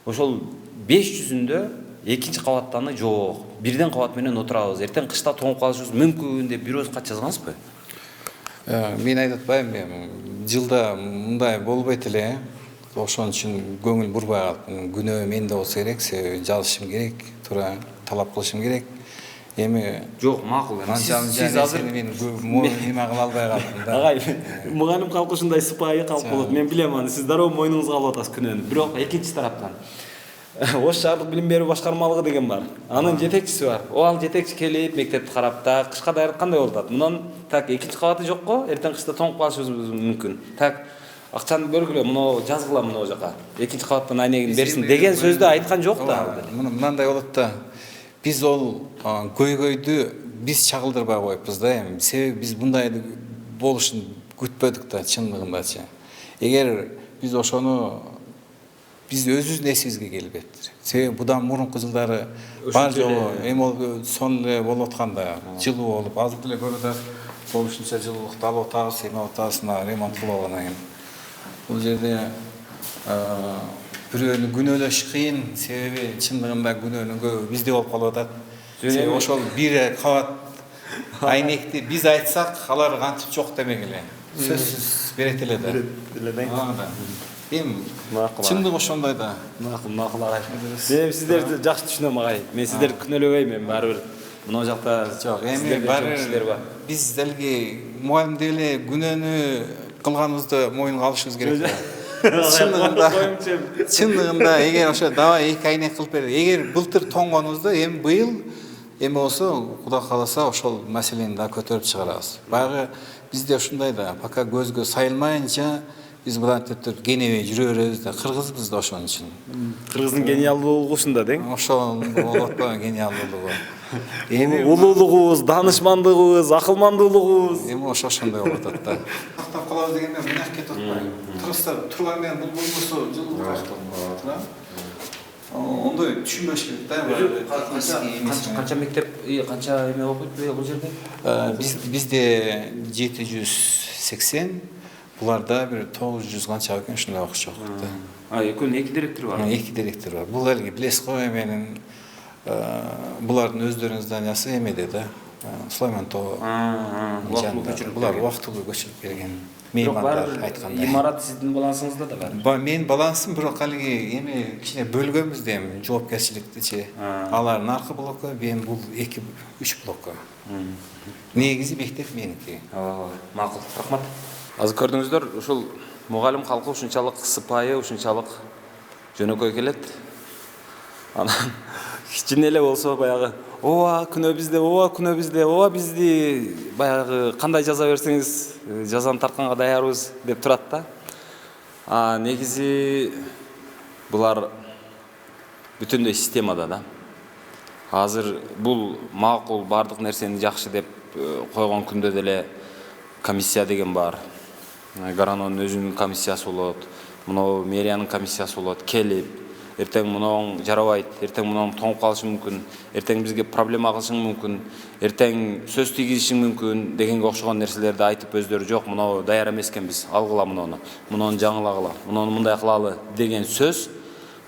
ошол 500-үндө экинчи кабаттаны жок. Бирден кабат менен отурабыз. Эртең кышта тоңуп калышыбыз мүмкүн деп бир ооз кат жазгансызбы? Мен айтып атпаймынбы? Жылда мындай болбойт эле. Ошон үчүн көңүл бурбай калып, күнөө менде болсо керек, жазышым керек, туура талап кылышым керек. Эми жок, макул. Сиз азыр мен неме кыла албай калдым да. Агай, мугалим калкы ушундай сыпайы калып болот. Мен билем аны. Сиз дароо мойнуңузга алып атасыз күнөөнү. Бирок экинчи тараптан Ош шаардык билим берүү башкармалыгы деген бар. Анын жетекчиси бар. Ал жетекчи келип мектепти карап та кышка даярдык кандай болуп атат? Мунун так экинчи кабаты жокко, эртең кышта тоңуп калышыбыз мүмкүн. Так акчаны бөлгүлө, муну жазгыла мына жака. Экинчи кабаттан айнегин берсин деген сөздү айткан жок да. Мындай болот да. Биз ол көйгөйдү биз чагылдырбай коюппуз да эми. Себеби биз мындай болушун күтпөдүк да чындыгындачы. Эгер биз ошону биз өзүбүздүн эсибизге келбептир. Себеби будан мурунку жылдары бар жолу эми сон эле болуп атканда жылуу болуп, азыр деле көрүп атасыз, болушунча жылуулукту алып атабыз, эме атабыз, ремонт кылып алгандан кийин. Бул жерде бирөөнү күнөөлөш кыйын, себеби чындыгында күнөөнүн көбү бизде болуп калып атат. Себеби ошол бир кабат айнекти биз айтсак, алар кантип жок демек эле. Сөзсүз берет эле да. Эми чындык ошондой да. Макул агай. Мен сиздерди жакшы түшүнөм агай. Мен сиздерди күнөөлөбөйм, мен баары бир мына жакта Жок, эми баары биз делги мугалимдей эле күнөөнү кылганыбызды моюнга алышыбыз керек да. Чындыгында эгер ошо давай 2 айнек кылып берди. Эгер былтыр тоңгонубузда эми быйыл эми болсо Кудай кааласа ошол маселени да көтөрүп чыгарабыз. Баягы бизде ушундай да, пока көзгө сайылмайынча биз мындан төтүп кенебей жүрө беребиз да, кыргызбыз да ошон үчүн. Кыргыздын гениалдуулугу ушунда дең. Ошол болот да гениалдуулугу. Эми улуулугубуз, данышмандыгыбыз, акылмандуулугубуз. Эми ошондой болуп атат да. Тактап калабыз дегенде мына кетип атпайбы. Кыргызстан турган менен бул болбосо жылуу кайтып калат. Ондой түшүнбөш керек да. Канча мектеп, канча эме окуйт бул жерде? Бизде 780, буларда бир 900 канча экен ушундай окуучу окуйт да. Экөөнүн 2 директори бар. 2 директор бар. Бул элге билесиз го эменин булардын өздөрүнүн зданиясы эмеде да. Сулайман тоо. Булар убактылуу көчүрүп берген. Меймандар айткандай. Имарат сиздин балансыңызда да бар. Менин балансым бирок алиги эми кичине бөлгөнбүз да эми жоопкерчиликтичи. Алар наркы блокко, мен бул 2-3 блокко. Негизи мектеп меники. Макул. Рахмат. Азыр көрдүңүздөр, ушул мугалим калкы ушунчалык сыпайы, ушунчалык жөнөкөй келет. Анан кичине эле болсо баягы ооба күнөө бизде, ооба бизди баягы кандай жаза берсеңиз жазаны тартканга даярбыз деп турат да. Негизи булар бүтүндөй системада да. Азыр бул макул бардык нерсени жакшы деп койгон күндө деле комиссия деген бар. Гаранонун өзүнүн комиссиясы болот, мына мэриянын комиссиясы болот, келип эртең муну жарабайт, эртең муну тоңуп калышы мүмкүн, эртең бизге проблема кылышың мүмкүн, эртең сөз тийгизишиң мүмкүн дегенге окшогон нерселерди айтып өздөрү жок, муну даяр эмес экенбиз, алгыла муну жаңылагыла, муну мындай кылалы деген сөз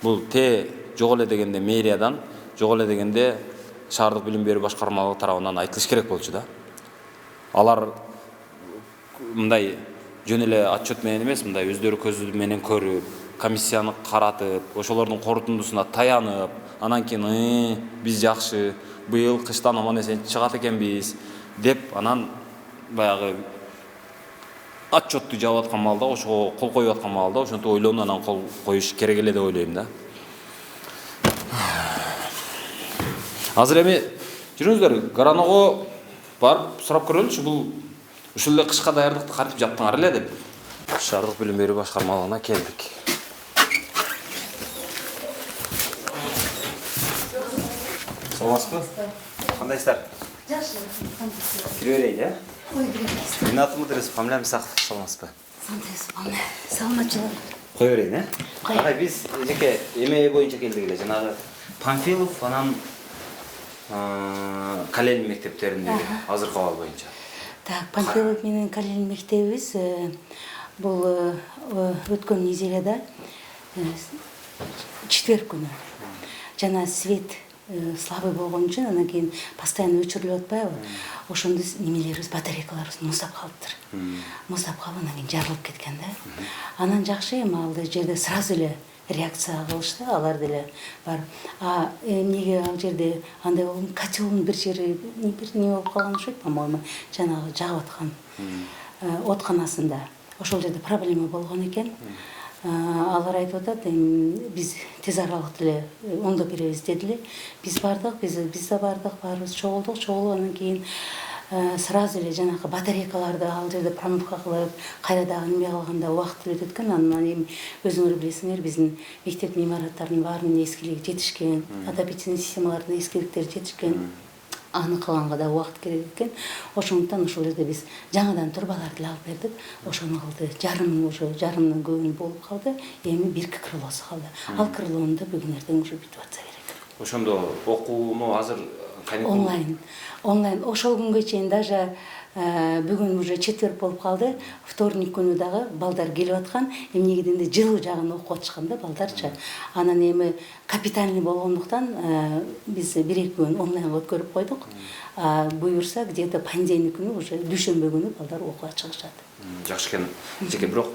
бул жок эле дегенде мэриядан, жок эле дегенде шаардык билим берүү башкармалыгы тарабынан айтылыш керек болчу да. Алар мындай жөн эле отчет менен эмес, мындай өздөрү көзү менен көрүп, комиссияны каратып, ошолордун корутундусуна таянып, анан кийин биз жакшы, быйыл кыштан аман эсен чыгат экенбиз деп, анан баягы отчетту жабып аткан маалда, ошого кол коюп аткан маалда, ошентип ойлонуп анан кол коюш керек эле деп ойлойм да. Азыр эми жүрүңүздөр, Гараного барып сурап көрөлүчү, бул ушул эле кышка даярдыкты кантип жаптыңар эле деп. Шаардык билим берүү башкармалыгына келдик. Саламатсызбы? Кандайсыздар? Жакшы. Кире берейин, э? Ой, киребиз. Менин атым Ыдырыс, фамилиям Исаков. Саламатсызбы? Саламатчылык. Кое берейин, э? Кой. Агай, биз жеке эме боюнча келдик эле, жанагы Панфилов анан Кален мектептериндеги азыркы абал боюнча. Так, Панфилов менен Кален мектебибиз бул өткөн неделяда четверг күнү жана свет слабый болгон үчүн анан кийин постоянно өчүрүлүп атпайбы? Ошондо немелерибиз, батарейкаларыбыз муздап калыптыр. Муздап калып анан кийин жарылып кеткен да. Анан жакшы эми ал жерде сразу эле реакция кылышты, алар деле бар. Эмнеге ал жерде андай болгон, котелдун бир жери бир неме болуп калган окшойт, по-моему, жанагы жагып аткан отканасында. Ошол жерде проблема болгон экен. Алар айтып атат, биз тез аралыкта эле оңдоп беребиз дедиле. Биз бардык, биз да бардык, баарыбыз чогулдук, анан кийин сразу эле жанагы батарейкаларды ал жерде промывка кылып, кайра дагы неме кылганда убакыт өтөт экен. Анан эми өзүңөр билесиңер, биздин мектептин имараттарынын баарынын эскилиги жетишкен, отопительный системалардын эскиликтери жетишкен. Аны кылганга да убакыт керек экен. Ошондуктан ошол жерде биз жаңадан турбаларды алып бердик. Ошону кылды. Жарымдын көбүнү болуп калды. Эми бирки крылосу калды. Ал крылону да бүгүн эртең уже бүтүп атса керек. Ошондо окууну азыр каникул онлайн. Ошол күнгө чейин даже Бүгүн уже четверг болуп калды. Вторник күнү дагы балдар келип аткан. Эмне дегенде жылуу жагын окуп атышкан да балдарча. Анан эми капитальный болгондуктан биз 1-2 күн онлайнга өткөрүп койдук. Буюрса где-то понедельник күнү уже дүйшөмбү күнү балдар окууга чыгышат. Жакшы экен. Жеке бирок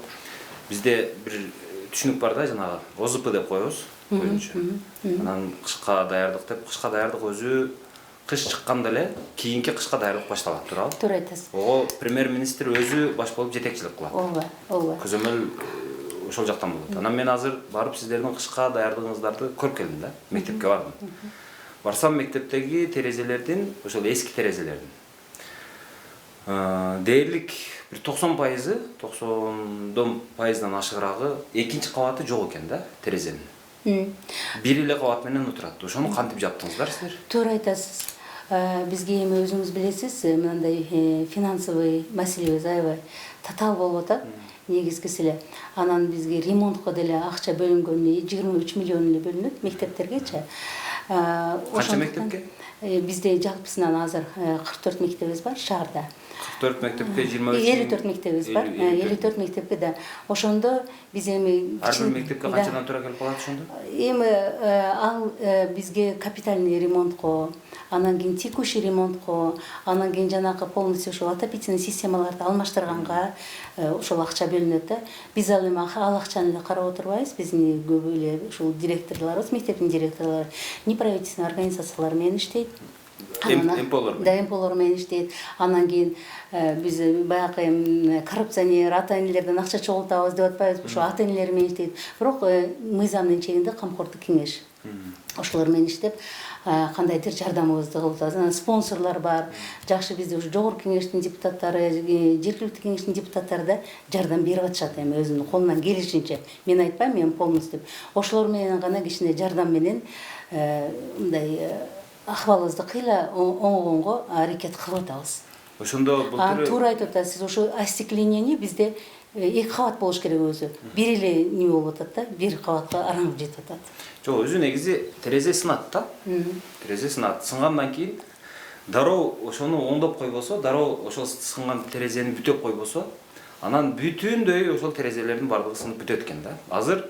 бизде бир түшүнүк бар да, жанагы ОЗП деп коебуз көбүнчө. Анан кышка даярдык деп, кышка даярдык өзү кыш чыкканда эле кийинки кышка даярдык башталат, туурабы? Туура айтасыз. Ого премьер-министр өзү баш болуп жетекчилик кылат. Ооба, ооба. Көзөмөл ошол жактан болот. Анан мен азыр барып сиздердин кышка даярдыгыңыздарды көрүп келдим да. Мектепке бардым. Барсам мектептеги терезелердин, ошол эски терезелердин дээрлик бир 90%, 90% ашыгыраагы экинчи кабаты жок экен да терезенин. Бир эле кабат менен отурат. Ошону кантип жаптыңыздар силер? Туура айтасыз. Бизге эми өзүңүз билесиз, мындай финансовый маселебиз аябай татаал болуп атат. Негизгиси эле анан бизге ремонтко деле акча бөлүнгөн 23 миллион эле бөлүнөт мектептергечи. Канча мектепке? Бизде жалпысынан азыр 44 мектебиз бар шаарда. 44 мектепке 23 54 мектебиз бар. 54 мектепке да. Ошондо биз эми ар бир мектепке канчадан туура келип калат ошондо? Эми ал бизге капитальный ремонтко, анан кийин текущий ремонтко, анан кийин жанагы полностью ошол отопительный системаларды алмаштырганга ошол акча бөлүнөт да. Биз ал эми ал акчаны эле карап отурбайбыз. Биздин көп эле ушул директорлорубуз, мектептин директорлору неправительственный организациялар менен иштейт. Да, МПОлор менен иштейт. Анан кийин биз баягы коррупционер, ата-энелерден акча чогултабыз деп атпайбызбы? Ошо ата-энелер менен иштейт. Бирок мыйзамдын чегинде камкордук кеңеш. Ошолор менен иштеп, кандайдыр жардамыбызды кылып атабыз. Анан спонсорлор бар. Жакшы бизде ушу жогорку кеңештин депутаттары, жергиликтүү кеңештин депутаттары да жардам берип атышат эми өзүнүн колунан келишинче. Мен айтпайм, мен полностью. Ошолор менен гана кичине жардам менен мындай ахвалыбызды кыйла оңгонго аракет кылып атабыз. Ошондо былтыр Туура айтып атасыз. Ошо остекление бизде 2 кабат болуш керек өзү. Бир эле неме болуп атат да, бир кабатка араңып жетип атат. Жок, өзү негизи терезе сынат да. Терезе сынат. Сынгандан кийин дароо ошону оңдоп койбосо, дароо ошол сынган терезени бүтөп койбосо, анан бүтүндөй ошол терезелердин бардыгы сынып бүтөт экен да. Азыр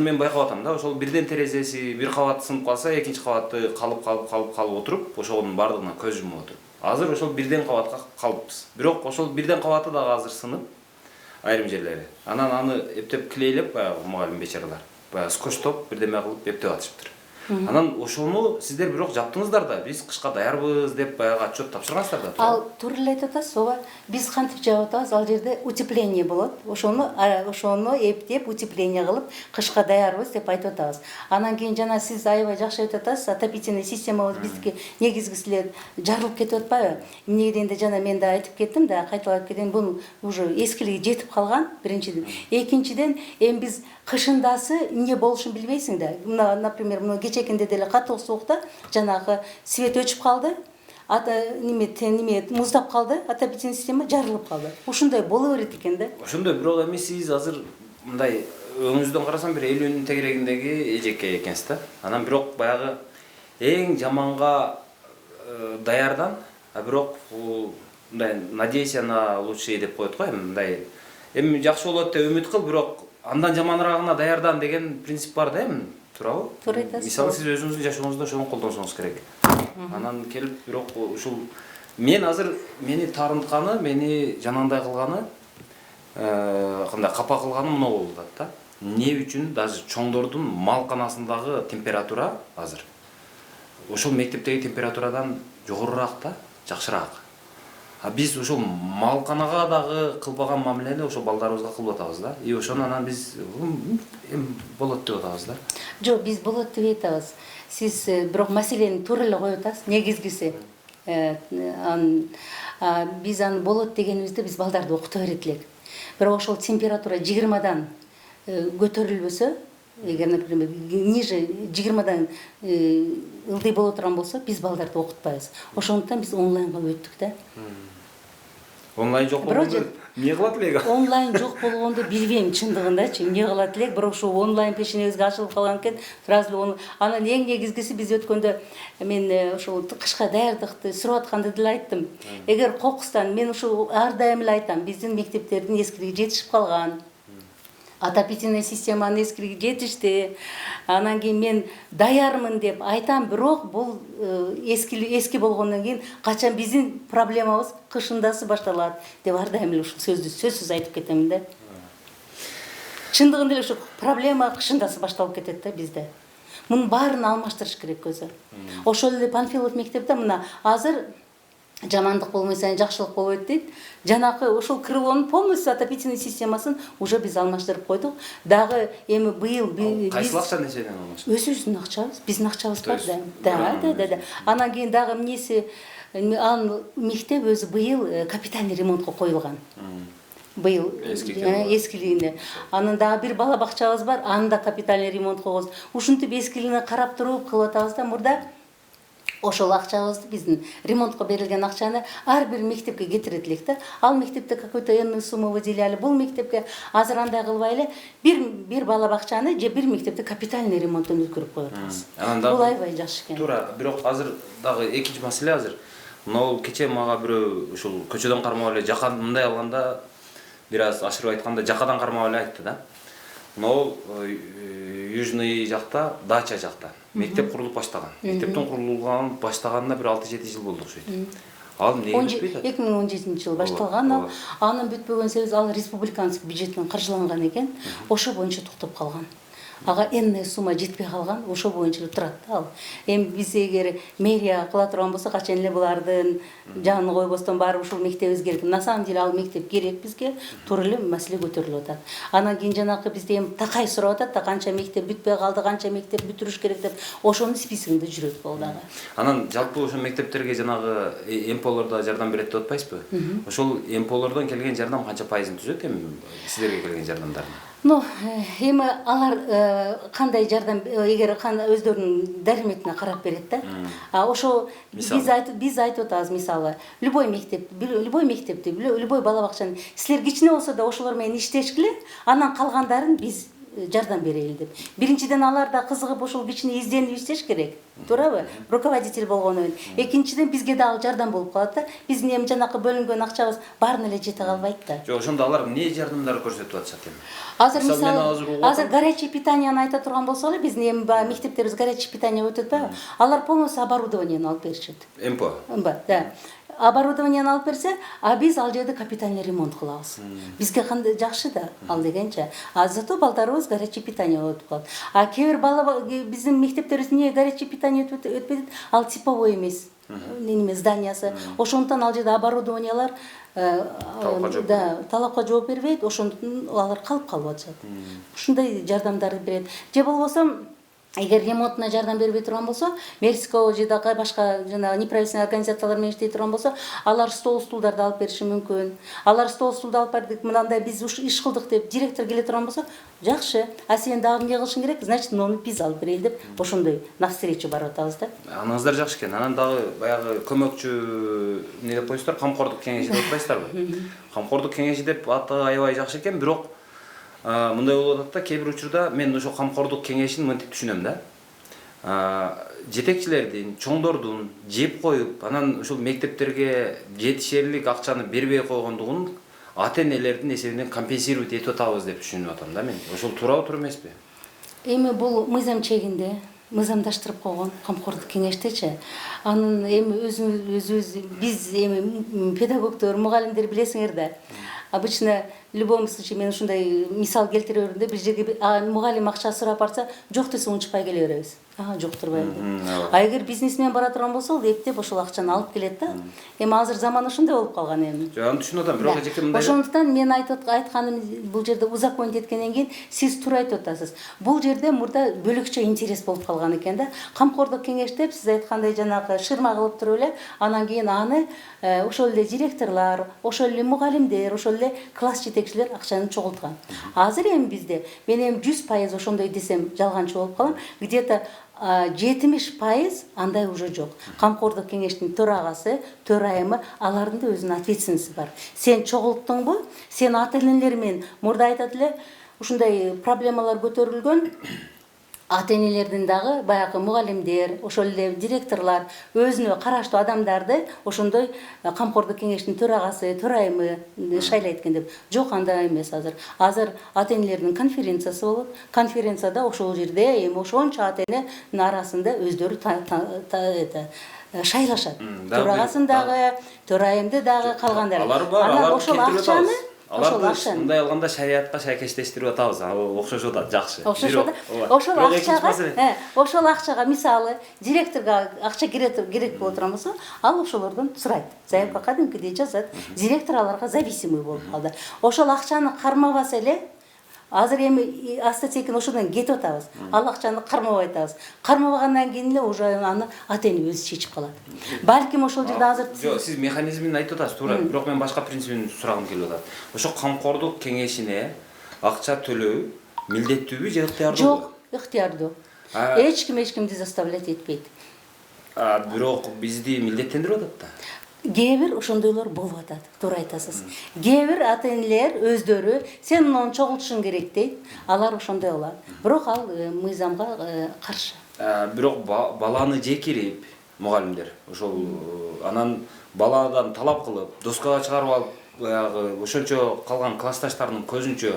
мен байкап атам да, ошол бирден терезеси бир кабат сынып калса, экинчи кабаты калып отуруп, ошонун бардыгына көз жумуп отуруп. Азыр ошол бирден кабатка калыппыз. Бирок ошол бирден кабаты дагы азыр сынып, айрым жерлери. Анан аны эптеп клейлеп, баягы мугалим бечаралар, баягы скотчтоп бирдеме кылып эптеп атышыптыр. Анан ошону сиздер бирок жаптыңыздар да, биз кышка даярбыз деп баягы отчет тапшыргансыздар да. Ал туура эле айтып атасыз, ооба. Биз кантип жаап атабыз? Ал жерде утепление болот. Ошону эптеп утепление кылып кышка даярбыз деп айтып атабыз. Анан кийин жана сиз аябай жакшы айтып атасыз, отопительный системабыз биздики негизгиси эле жарылып кетип атпайбы? Эмне дегенде жана мен да айтып кеттим да, кайталап кетем, бул уже эскилиги жетип калган, биринчиден. Экинчиден, эми биз кышындасы эмне болушун билбейсиң да. Мына, например, мына кечекинде деле катуу суукта жанагы свет өчүп калды. Неме муздап калды, отопительный система жарылып калды. Ушундай боло берет экен да. Ошондой бирок эми сиз азыр мындай өңүңүздөн карасам бир 50-нын тегерегиндеги эжеке экенсиз да. Анан бирок баягы эң жаманга даярдан, бирок мындай надейся на лучшее деп коет го, мындай эми жакшы болот деп үмүт кыл, бирок андан жаманыраагына даярдан деген принцип бар да эми, туурабы? Туура айтасыз. Мисалы сиз өзүңүздүн жашооңузда ошону колдонсоңуз керек. Анан келип бирок ушул мен азыр мени таарынтканы, мени жанагындай кылганы, кандай капа кылганы мына болуп атат да. Эмне үчүн даже чоңдордун малканасындагы температура азыр ошол мектептеги температурадан жогорураак да, жакшыраак. Биз ошол малканага дагы кылбаган мамилени ошол балдарыбызга кылып атабыз да. И ошону анан биз болот деп атабыз да. Жок, биз болот деп айтабыз. Сиз бирок маселени туура эле коюп атасыз. Негизгиси биз аны болот дегенибизде биз балдарды окута берет элек. Бирок ошол температура 20дан көтөрүлбөсө, эгер, например, ниже 20дан ылдый боло турган болсо, биз балдарды окутпайбыз. Ошондуктан биз онлайнга өттүк да. Онлайн жок Бирок болгондо эмне кылат элек? онлайн жок болгондо билбейм чындыгындачы эмне кылат элек, бирок ошо онлайн пешенебизге ачылып калган экен. Сразу эле onu анан эң негизгиси биз өткөндө мен ошол кышка даярдыкты сурап атканда деле айттым. Эгер кокустан мен ушул ар дайым эле айтам, биздин мектептердин эскилиги жетишип калган. Отопительный системанын эскилиги жетишти. Анан кийин мен даярмын деп айтам, бирок бул эски болгондон кийин качан биздин проблемабыз кышындасы башталат деп ар дайым эле ушул сөздү сөзсүз айтып кетемин да. Чындыгында эле ушу проблема кышындасы башталып кетет да бизде. Мунун баарын алмаштырыш керек өзү. Ошол эле Панфилов мектепте мына азыр жамандык болмой сайын жакшылык болот дейт. Жанакы ошол крылонун полностью отопительный системасын уже биз алмаштырып койдук. Дагы эми быйыл Кайсыл акча нечеден алмаштырдыңыз? өзүбүздүн акчабыз, биздин акчабыз бар да. Да. Анан кийин дагы эмнеси анын мектеп өзү быйыл капитальный ремонтко коюлган. Быйыл эскилигине. Анан дагы бир бала бакчабыз бар, аны да капитальный ремонт койгоз. Ушинтип эскилигине карап туруп кылып атабыз да, мурда ошол акчабызды биздин ремонтко берилген акчаны ар бир мектепке кетирет элек да. Ал мектепте какой-то энный сумму выделяли, бул мектепке азыр андай кылбай эле бир бала бакчаны же бир мектепти капитальный ремонттон өткөрүп коюп атабыз. Бул аябай жакшы экен. Туура, бирок азыр дагы экинчи маселе азыр. Мына кече мага бирөө ушул көчөдөн кармап эле жакан мындай алганда бир аз ашырып айтканда жакадан кармап эле айтты да. Мына южный жакта, дача жакта мектеп курулуп баштаган. Мектептин курулганын баштаганына бир 6-7 жыл болду окшойт. Ал эмне бүтпөйт? 2017-жылы башталган ал. Анын бүтпөгөн себеби ал республиканский бюджеттен каржыланган экен. Ошо боюнча токтоп калган. Ага энный сумма жетпей калган, ошо боюнча турат да ал. Эми биз эгер мэрия кыла турган болсо качан эле булардын жанын койбостон барып ушул мектебибиз керек. На самом деле ал мектеп керек бизге, туура эле маселе көтөрүлүп атат. Анан кийин жанакы бизде эми такай сурап атат да, канча мектеп бүтпөй калды, канча мектеп бүтүрүш керек деп, ошонун списогунда жүрөт бол дагы. Анан жалпы ошо мектептерге жанагы МПОлор да жардам берет деп атпайсызбы? Ошол МПОлордон келген жардам канча пайызын түзөт эми сиздерге келген жардамдардын? Эми алар кандай жардам эгер өздөрүнүн дарыметине карап берет да. Ошо биз айтып атабыз, мисалы, любой мектепти, любой бала бакчаны силер кичине болсо да ошолор менен иштешкиле, анан калгандарын биз жардам берели деп. Биринчиден алар да кызыгып ошол кичине изденип иштеш керек. Туурабы? Руководитель болгону менен. Экинчиден бизге да ал жардам болуп калат да. Биздин эми жанакы бөлүнгөн акчабыз баарына эле жете калбайт да. Жок, ошондо алар эмне жардамдар көрсөтүп атышат эми? Азыр мисалы, азыр горячий питанияны айта турган болсок эле, биздин эми баягы мектептерибиз горячий питание өтөт атпайбы? Алар полностью оборудованиени алып беришет. МПО? Да. Оборудованиени алып берсе, а биз ал жерде капитальный ремонт кылабыз. Бизге кандай жакшы да ал дегенче. А зато балдарыбыз горячий питание өтүп калат. А кээ бир бала биздин мектептерибиз эмне горячий питание өтпөйт? Ал типовой эмес. Неме зданиясы. Ошондуктан ал жерде оборудованиялар талапка жооп бербейт, ошондуктан алар калып атышат. Ушундай жардамдарды берет. Же болбосо эгер ремонтуна жардам бербей турган болсо, Мерско же дагы башка жана неправительственный организациялар менен иштей турган болсо, алар стол стулдарды алып бериши мүмкүн. Алар стол стулду алып бердик, мындай биз иш кылдык деп директор келе турган болсо, жакшы. А сен дагы эмне кылышың керек? Значит, муну биз алып берели деп ошондой навстречу барып атабыз да. Аныңыздар жакшы экен. Анан дагы баягы көмөкчү эмне деп коесуздар? Камкордук кеңеши деп атпайсыздарбы? Камкордук кеңеши деп аты аябай жакшы экен, бирок мындай болуп атат да, кээ бир учурда мен ошо камкордук кеңешин мынтип түшүнөм да. Жетекчилердин, чоңдордун жеп коюп, анан ушул мектептерге жетишерлик акчаны бербей койгондугун ата-энелердин эсебинен компенсировать этип атабыз деп түшүнүп атам да мен. Ошол туурабы, туура эмеспи? Эми бул мыйзам чегинде мыйзамдаштырып койгон камкордук кеңештечи. Анын эми өзүбүз биз эми педагогдор, мугалимдер билесиңер да. Обычно в любом случае мен ушундай мисал келтире берем да, бир жерге мугалим акча сурап барса, жок десе унчукпай келе беребиз. Жок турбайбы деп. А эгер бизнесмен бара турган болсо, ал эптеп ошол акчаны алып келет да. Эми азыр заман ошондой болуп калган эми. Жок, аны түшүнүп атам, бирок эжеке мындай. Ошондуктан мен айтканым бул жерде узаконить эткенден кийин сиз туура айтып атасыз. Бул жерде мурда бөлөкчө интерес болуп калган экен да. Камкордук кеңеш деп сиз айткандай жанагы шырма кылып туруп эле, анан кийин аны ошол эле директорлор, ошол эле мугалимдер, ошол эле класс жетекчилер акчаны чогулткан. Азыр эми бизде мен эми 100% ошондой десем жалганчы болуп калам. Где-то 70% андай уже жок. Камкордук кеңештин төрагасы, төрайымы, алардын да өзүнүн ответственности бар. Сен чогулттуңбу? Сен ата-энелер менен мурда айтат эле, ушундай проблемалар көтөрүлгөн. Ата-энелердин дагы баягы мугалимдер, ошол эле директорлар өзүнө караштуу адамдарды ошондой камкордук кеңештин төрагасы, төрайымы шайлайт экен деп. Жок, андай эмес азыр. Азыр ата-энелердин конференциясы болот. Конференцияда ошол жерде эми ошончо ата-эненин арасында өздөрү шайлашат. Төрагасын дагы, төрайымды дагы, калгандары. Алар бар, алар ошол акчаны аларды мындай алганда шариатка шайкештештирип атабыз. Окшошуп атат, жакшы. Ошол акчага мисалы директорго акча керек болуп турган болсо, ал ошолордон сурайт. Заявка кадимкидей жазат. Директор аларга зависимый болуп калды. Ошол акчаны кармабаса эле, азыр эми аста-секин ошодон кетип атабыз. Ал акчаны кармабай атабыз. Кармабагандан кийин эле уже аны ата-эне өзү чечип калат. Балким ошол жерде азыр Жок, сиз механизмин айтып атасыз, туура. Бирок мен башка принцибин сурагым келип атат. Ошо камкордук кеңешине акча төлөө милдеттүүбү же ыктыярдуу? жок, ыктыярдуу. Эч кимди заставлять этпейт. Бирок бизди милдеттендирип атат да. Кээ бир ошондойлор болуп атат, туура айтасыз. Кээ бир ата-энелер өздөрү сен муну чогултушуң керек дейт, алар ошондой болот. Бирок ал мыйзамга каршы. Бирок баланы жекирип мугалимдер ошол анан баладан талап кылып, доскага чыгарып алып, баягы ошончо калган классташтарынын көзүнчө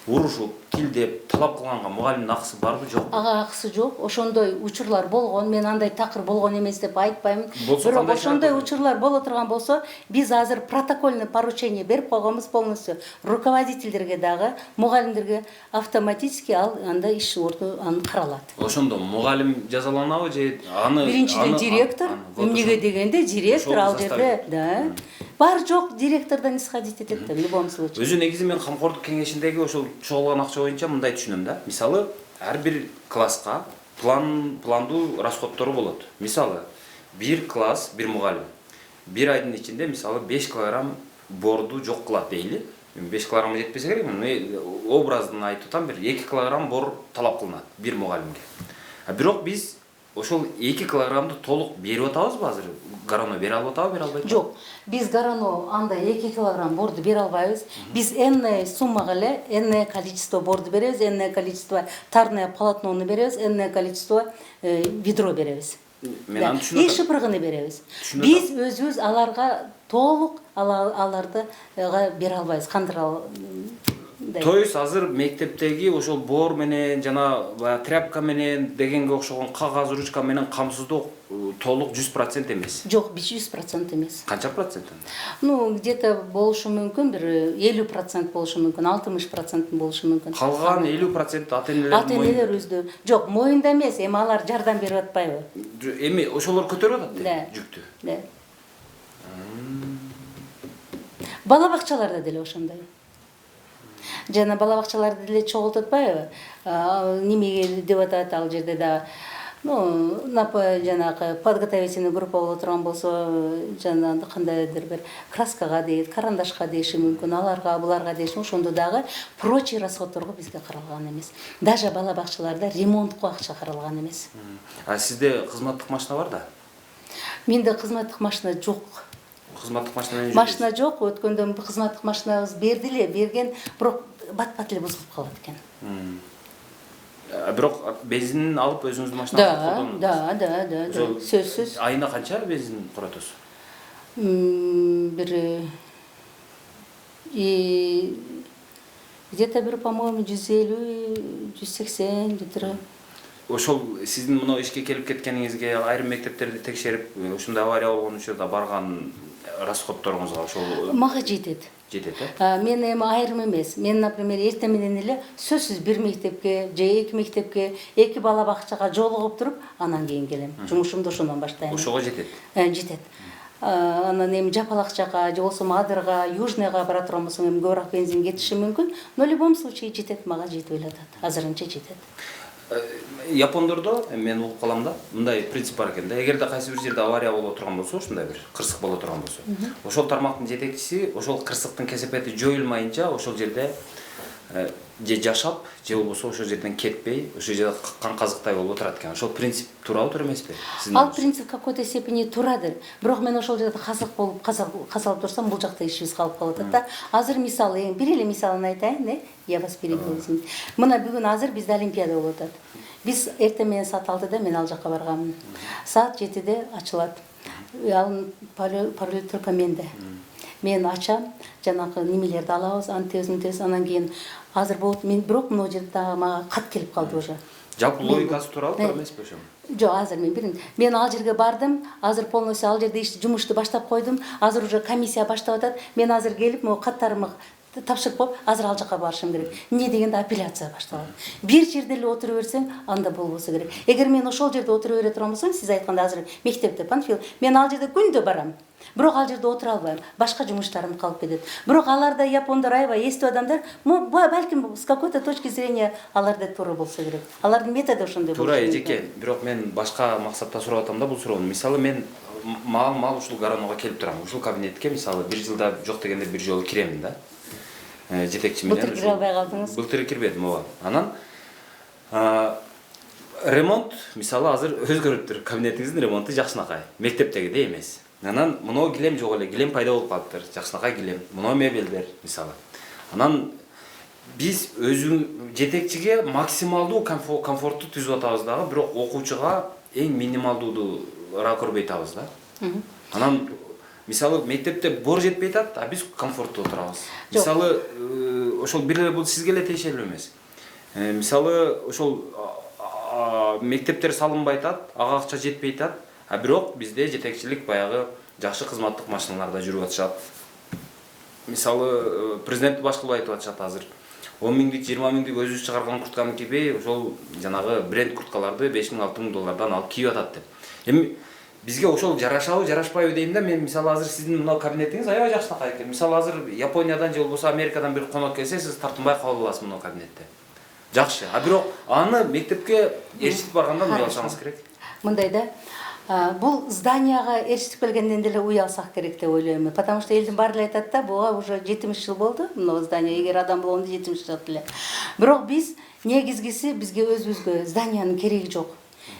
урушуп, тилдеп, талап кылганга мугалимдин акысы барбы, жокпу? Ага акысы жок. Ошондой учурлар болгон. Мен андай такыр болгон эмес деп айтпаймын. Бирок ошондой учурлар боло турган болсо, биз азыр протокольный поручение берип койгонбуз полностью. Руководительдерге дагы, мугалимдерге автоматически андай иш орду каралат. Ошондо мугалим жазаланабы же аны Биринчиден директор, эмнеге дегенде директор ал жерде, да. Бар жок, директордон исходить этет да, в любом случае. Өзү негизи мен камкордук кеңешиндеги ошол чогулган акча боюнча мындай түшүнөм да. Мисалы, ар бир класска пландуу расходтору болот. Мисалы, бир класс, бир мугалим бир айдын ичинде мисалы 5 килограмм борду жок кылат дейли. 5 килограмм жетпесе керек, мен образдын айтып атам, бир 2 килограмм бор талап кылынат бир мугалимге. Бирок биз ошол 2 килограммды толук берип атабызбы азыр? Гарано бере алып атабы, бере албайбы? Жок, биз гарано андай 2 килограмм борду бере албайбыз. Биз энное суммага эле энное количество борду беребиз, энное количество тарное полотнону беребиз, энное количество ведро беребиз. Мен аны түшүнөм. И шыпыргыны беребиз. Биз өзүбүз аларга толук аларды бере албайбыз, кандыра. То есть азыр мектептеги ошол бор менен жана тряпка менен дегенге окшогон кагаз ручка менен камсыздоо толук 100% эмес. Жок, 100% эмес. Канча процент? Ну, где-то болушу мүмкүн, бир 50% болушу мүмкүн, 60% болушу мүмкүн. Калган 50% ата-энелер ата-энелер өздөрү. Жок, моюнда эмес, эми алар жардам берип атпайбы? Эми ошолор көтөрүп атат жүктү. Да. Бала бакчаларда деле ошондой. Жана бала бакчаларды деле чогултуп атпайбы? Немеге деп атат ал жерде да. Ну, жанагы подготовительный группа боло турган болсо, жана кандайдыр бир краскага дейт, карандашка деши мүмкүн, аларга, буларга деши, ошондо дагы прочий расходторго бизге каралган эмес. Даже бала бакчаларда ремонтко акча каралган эмес. Сизде кызматтык машина бар да? Менде кызматтык машина жок. Кызматтык машина менен Машина жок, өткөндөн кызматтык машинабыз берген, бирок бат-бат эле бузулуп калат экен. Бирок бензин алып өзүңүздүн машинаңызды колдонуңуз. Да. Сөзсүз. Айына канча бензин коротосуз? Бир где-то бир, по-моему, 150-180 литр. Ошол сиздин мына ишке келип кеткениңизге айрым мектептерди текшерип, ушундай авария болгон учурда барган расходторуңузга ошол Мага жетет. Жетет, Мен эми айрым эмес. Мен, например, эртең менен эле сөзсүз бир мектепке же эки мектепке, эки бала бакчага жолугуп туруп, анан кийин келем. Жумушумду ошондон баштайм. Ошого жетет. Жетет. Анан эми Жапалак жака же болсо Адырга, Южныйга бара турган болсоң эми көбүрөөк бензин кетиши мүмкүн, но в любом случае жетет, мага жетип эле атат. Азырынча жетет. Япондордо мен угуп калам да, мындай принцип бар экен да. Эгерде кайсы бир жерде авария боло турган болсо, ушундай бир кырсык боло турган болсо, ошол тармактын жетекчиси ошол кырсыктын кесепети жоюлмайынча ошол жерде же жашап же болбосо ошол жерден кетпей ошол жерде кан казыктай болуп отурат экен. Ошол принцип туурабы туура эмеспи? Ал принцип в какой-то степени турадыр. Бирок мен ошол жерде казык болуп казалып турсам, бул жакта ишибиз калып калат да. Азыр мисалы, бир эле мисалын айтайын, я вас перебил. Мына бүгүн азыр бизде Олимпиада болуп атат. Биз эртең менен саат 6-да мен ал жакка барганмын. Саат 7-де ачылат. Ал параллель только менде. Мен ачам, жанагы немелерди алабыз, антез, анан кийин азыр болот. Мен бирок мына жерде дагы мага кат келип калды уже. Жалпы логикасы туурабы туура эмеспи ошо? Жок, азыр мен ал жерге бардым, азыр полностью ал жерде жумушту баштап койдум. Азыр уже комиссия баштап атат. Мен азыр келип, могу каттарымды тапшырып коюп, азыр ал жака барышым керек. Эмне дегенде апелляция башталат. Бир жерде эле отура берсең, анда болбосо керек. Эгер мен ошол жерде отура бере турган болсом, сиз айткандай азыр мектепте панфил, мен ал жерде күндө барам. Бирок ал жерде отура албайм. Башка жумуштарым калып кетет. Бирок аларда япондор аябай эстүү адамдар, балким с какой-то точки зрения аларда туура болсо керек. Алардын методу ошондой болсо керек. Туура эжеке, бирок мен башка максатта сурап атам да бул суроону. Мисалы мен мал ушул Гаронова келип турам. Ушул кабинетке мисалы бир жылда жок дегенде бир жолу киремин да. Жетекчи менен. Былтыр кире албай калдыңыз. Былтыр кирбедим, ооба. Анан ремонт мисалы азыр өзгөрүптүр. Кабинетиңиздин ремонту жакшынакай. Мектептегидей эмес. Анан мынау килем жок эле, килем пайда болуп калыптыр. Жакшынакай килем. Мынау мебелдер мисалы. Анан биз жетекчиге максималдуу комфортту түзүп атабыз дагы, бирок окуучуга эң минималдууду көрбөй атабыз да. Анан мисалы мектепте бор жетпей атат, а биз комфорттуу отурабыз. Мисалы ошол бир эле бул сизге эле тиешелүү эмес. Мисалы ошол мектептер салынбай атат, ага акча жетпей атат, а бирок бизде жетекчилик баягы жакшы кызматтык машиналарда жүрүп атышат. Мисалы президент башкылуу айтып атышат азыр. 10 миңдик, 20 миңдик өзүбүз чыгарган куртканы кийбей, ошол жанагы бренд курткаларды 5 миң, 6 миң доллардан алып кийип атат деп. Эми бизге ошол жарашабы, жарашпайбы дейм да. Мен мисалы азыр сиздин мына кабинетиңиз аябай жакшынакай экен. Мисалы азыр Япониядан же болбосо Америкадан бир конок келсе, сиз тартынбай кабыл аласыз мына кабинетте. Жакшы. А бирок аны мектепке ээрчитип барганда эмне кылышыңыз керек? Мындай да, бул зданияга ээрчитип келгенден деле уй алсак керек деп ойлойм. Потому что элдин баары эле айтат да, буга уже 70 жыл болду, мына здание, эгер адам болгондо 70 жыл эле. Бирок биз негизгиси бизге өзүбүзгө зданиянын кереги жок.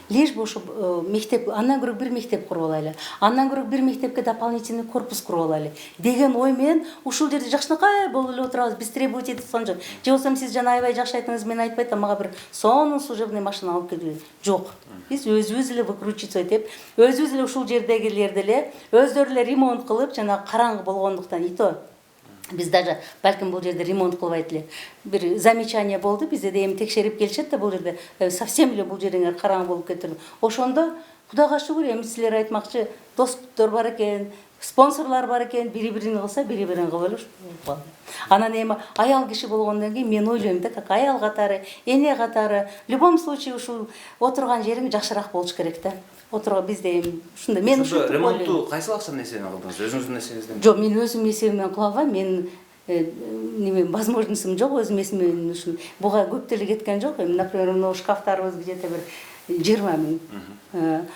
Лишь бы ушу мектеп, андан көрө бир мектеп куруп алайлы. Андан көрө бир мектепке дополнительный корпус куруп алайлы деген ой менен ушул жерде жакшынакай болуп эле отурабыз. Биз требовать этип жаткан жок. Же болсом сиз жана аябай жакшы айттыңыз, мен айтпай атам, мага бир сонун служебный машина алып келүү жок. Биз өзүбүз эле выкручиваться этип, өзүбүз эле ушул жердегилерди эле өздөрү эле ремонт кылып, жана караңгы болгондуктан ито биз даже балким бул жерде ремонт кылбайт эле. Бир замечание болду, бизде эми текшерип келишет да, бул жерде совсем эле бул жериңер караңгы болуп кетти. Ошондо Кудайга шүгүр, эми силер айтмакчы, доступтор бар экен, спонсорлор бар экен, бири-бирин кылса, бири-бирин кылып эле. Анан эми аял киши болгондон кийин мен ойлойм да, как аял катары, эне катары, в любом случае ушул отурган жериң жакшыраак болуш керек да. Отурга бизде эми ушундай. Мен ушул ремонтту кайсы акчанын эсебинен кылдыңыз? Өзүңүздүн эсебиңизден? Жок, мен өзүм эсебимден кыла албайм. Мен неме возможностьум жок өзүм эсебимден ушул. Буга көп деле кеткен жок. Эми, например, мына шкафтарыбыз где-то бир 20 миң.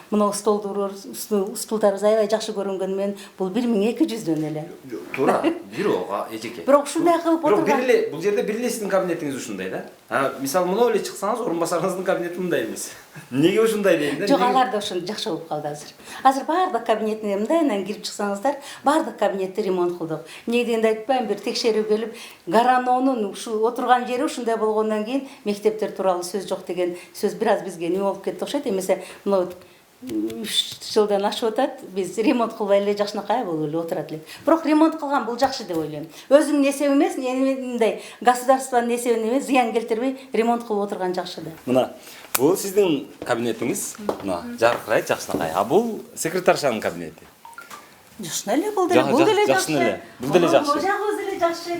Мына стулдарыбыз аябай жакшы көрүнгөнү менен бул 1200дөн эле. Туура, бирок эжеке. Бирок ушундай кылып отурган. Бирок бир эле бул жерде бир эле сиздин кабинетиңиз ушундай да. Мисалы мына эле чыксаңыз, орун басарыңыздын кабинети мындай эмес. Эмнеге ушундай дейм да? Жок, алар да ошондой жакшы болуп калды азыр. Азыр баардык кабинетине мындайынан кирип чыксаңыздар, баардык кабинетти ремонт кылдык. Эмне дегенде айтпайм, бир текшерүү келип, Гарановнун ушул отурган жери ушундай болгондон кийин мектептер тууралуу сөз жок деген сөз бир аз бизге не болуп кетти окшойт. Эмесе мына 3 жылдан ашып атат, биз ремонт кылбай эле жакшынакай болуп эле отурат элек. Бирок ремонт кылган бул жакшы деп ойлойм. Өзүңдүн эсеби эмес, мындай государствонун эсебине эмес, зыян келтирбей ремонт кылып отурган жакшы да. Мына бул сиздин кабинетиңиз, мына жаркырайт жакшынакай. А бул секретаршанын кабинети. Жакшы эле бул деле жакшы. Бул деле жакшы. Жагыбыз эле жакшы.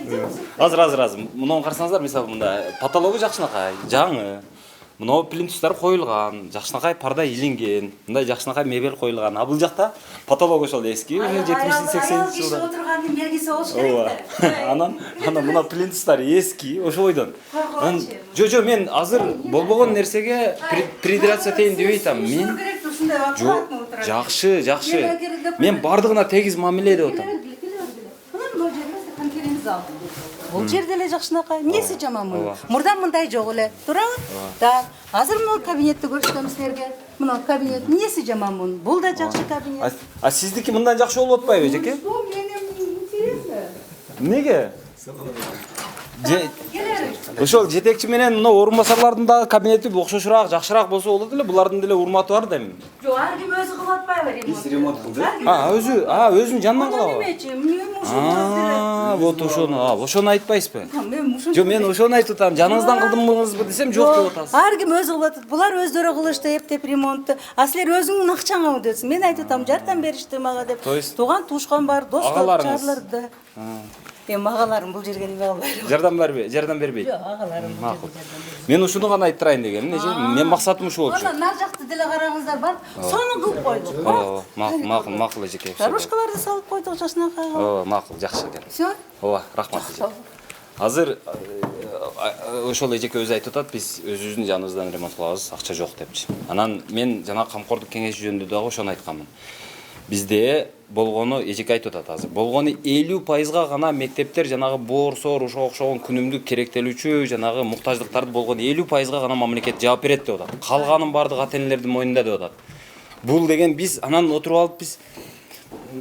Азыр. Мунун карасаңыздар, мисалы мында потологу жакшынакай, жаңы. Мына плинтустар коюлган, жакшынакай парда илинген, мындай жакшынакай мебель коюлган. А бул жакта потолог ошол эски, 70-80 жылда. Отургандын белгиси болуш керек да. Анан мына плинтустар эски, ошойдон. Жо, мен азыр болбогон нерсеге придраться этейин дебей атам. Мен жакшы. Мен бардыгына тегиз мамиле деп атам. Мына жерибизде конференц зал. Бул жерде эле жакшынакай. Эмнеси жаман муну? Мурда мындай жок эле. Туурабы? Так. Азыр мына кабинетти көрсөтөм силерге. Мына кабинет эмнеси жаман мунун? Бул да жакшы кабинет. А сиздики мындан жакшы болуп атпайбы, эжеке? Что мне интересно? Эмнеге? Ошол жетекчи менен мына орун басарлардын дагы кабинети окшошураак, жакшыраак болсо болот эле. Булардын деле урматы бар да эми. Жок, ар ким өзү кылып атпайбы ремонт? Биз ремонт кылдык. Өзүнүн жанынан кылабы? Мен ушул Вот ошону айтпайсызбы? мен ушул Жок, мен ошону айтып атам. Жаныңыздан кылдыңызбы десем, жок деп атасыз. Ар ким өзү кылып атат. Булар өздөрү кылышты эптеп ремонтту. А силер өзүңдүн акчаңа өдөсүң. Мен айтып атам, жардам беришти мага деп. То есть Туган туушкан бар, достор, агаларыңыз? чарларды. Эми агаларым бул жерге неме кылбайбы? Жардам бербейт. Жок, агаларым бул Макул. жерге жардам бербейт. Мен ушуну гана айттырайын дегенмин. Мен максатым ушу болчу. Ана нар жакты деле караңыздар бар. Сону кылып койдук. Макул эжеке. Дорожкаларды салып койдук жакшынакай. Макул, жакшы экен. Всё. Рахмат эжеке. Азыр ошол эжеке өзү айтып атат, биз өзүбүздүн жаныбыздан ремонт кылабыз, акча жок депчи. Анан мен жана камкордук кеңеши жөнүндө дагы ошону айтканмын. Бизде болгону эжеке айтып атат азыр. Болгону 50% гана мектептер жанагы борсор, ошого окшогон күнүмдүк керектелүүчү жанагы муктаждыктарды болгону 50% гана мамлекет жооп берет деп атат. Калганын баардыгы ата энелердин мойнунда деп атат. Бул деген биз анан отуруп алып биз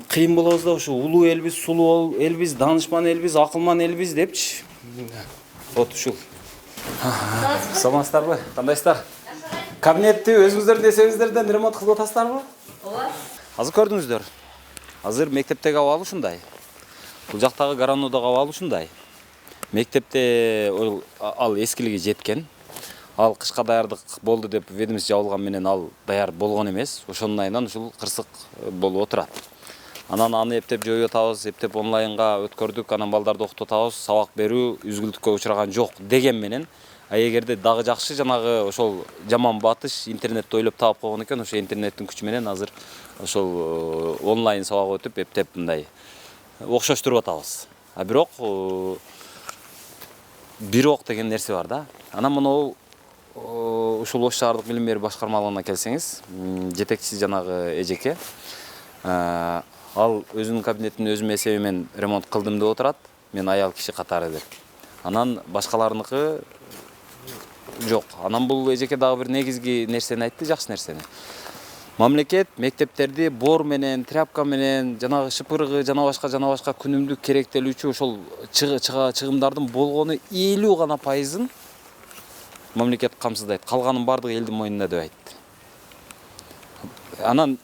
кыйын болобуз да, ушу улуу элбиз, сулуу элбиз, данышман элбиз, акылман элбиз депчи. Вот ушул. Саламатсыздарбы? Кандайсыздар? Кабинетти өзүңүздөрдүн эсебиңиздерден ремонт кылып атасыздарбы? Ооба. Азыр көрдүңүздөр. Азыр мектептеги абал ушундай. Бул жактагы гаранодогу абал ушундай. Мектепте ал эскилиги жеткен. Ал кышка даярдык болду деп ведомство жабылган менен ал даяр болгон эмес. Ошонун айынан ушул кырсык болуп отурат. Анан аны эптеп жоюп атабыз, эптеп онлайнга өткөрдүк, анан балдарды окутуп атабыз, сабак берүү үзгүлтүккө учураган жок деген менен. А эгерде дагы жакшы жанагы ошол жаман батыш интернетти ойлоп таап койгон экен, ошо интернеттин күчү менен азыр ошол онлайн сабак өтүп эптеп мындай окшоштуруп атабыз. А бирок деген нерсе бар да. Анан мына ушул Ош шаардык билим берүү башкармалыгына келсеңиз, жетекчиси жанагы эжеке ал өзүнүн кабинетин өзүм эсебимен ремонт кылдым деп отурат. Мен аял киши катары деп. Анан башкаларыныкы жок. Анан бул эжеке дагы бир негизги нерсени айтты, жакшы нерсени. Мамлекет мектептерди бор менен, тряпка менен, жанагы шыпыргы, жана башка күнүмдүк керектелүүчү ошол чыгымдардын болгону 50 гана пайызын мамлекет камсыздайт. Калганын бардыгы элдин мойнунда деп айтты. Анан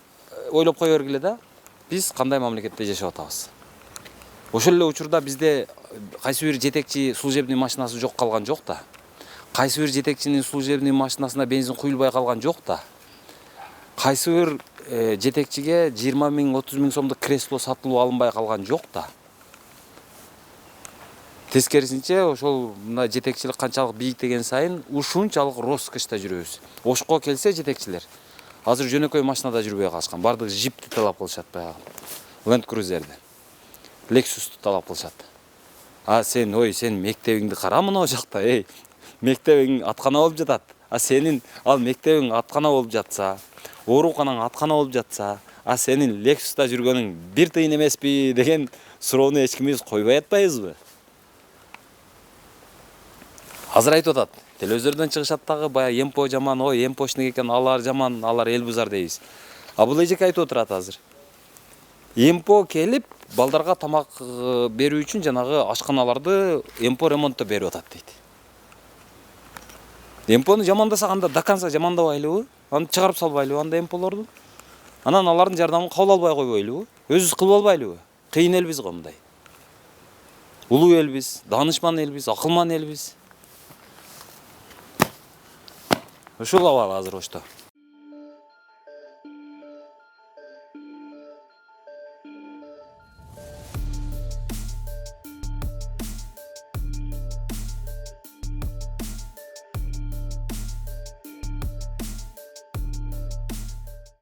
ойлоп кое бергиле да, биз кандай мамлекетте жашап атабыз? Ошол эле учурда бизде кайсы бир жетекчи служебный машинасы жок калган жок да. Кайсы бир жетекчинин служебный машинасына бензин куюлбай калган жок да. Кайсы бир жетекчиге 20 000, 30 000 сомдук кресло сатылып алынбай калган жок да. Тескерисинче ошол мына жетекчилик канчалык бийиктеген сайын ушунчалык роскошто жүрөбүз. Ошко келсе жетекчилер азыр жөнөкөй машинада жүрбөй калышкан. Бардыгы жипти талап кылышат баягы. Land Cruiser'ди. Lexus'ту талап кылышат. А сен мектебиңди кара мына жакта, мектебиң аткана болуп жатат. А сенин ал мектебиң аткана болуп жатса, ооруканаң аткана болуп жатса, а сенин Lexus'та жүргөнүң бир тыйын эмеспи деген суроону эч кимибиз койбой атпайбызбы? Азыр айтып атат. Телевизордон чыгышат дагы баягы Эмпо жаман, Эмпошник экен, алар жаман, алар эл бузар дейбиз. А бул эжеке айтып отурат азыр. Эмпо келип балдарга тамак берүү үчүн жанагы ашканаларды Эмпо ремонтто берип атат дейт. Эмпону жамандасак анда до конца жамандабайлыбы? Аны чыгарып салбайлыбы анда Эмполорду? Анан алардын жардамын кабыл албай койбойлубу? Өзүбүз кылып албайлыбы? Кыйын элбиз го мындай. Улуу элбиз, данышман элбиз, акылман элбиз. Ушул абал азыр Ошто.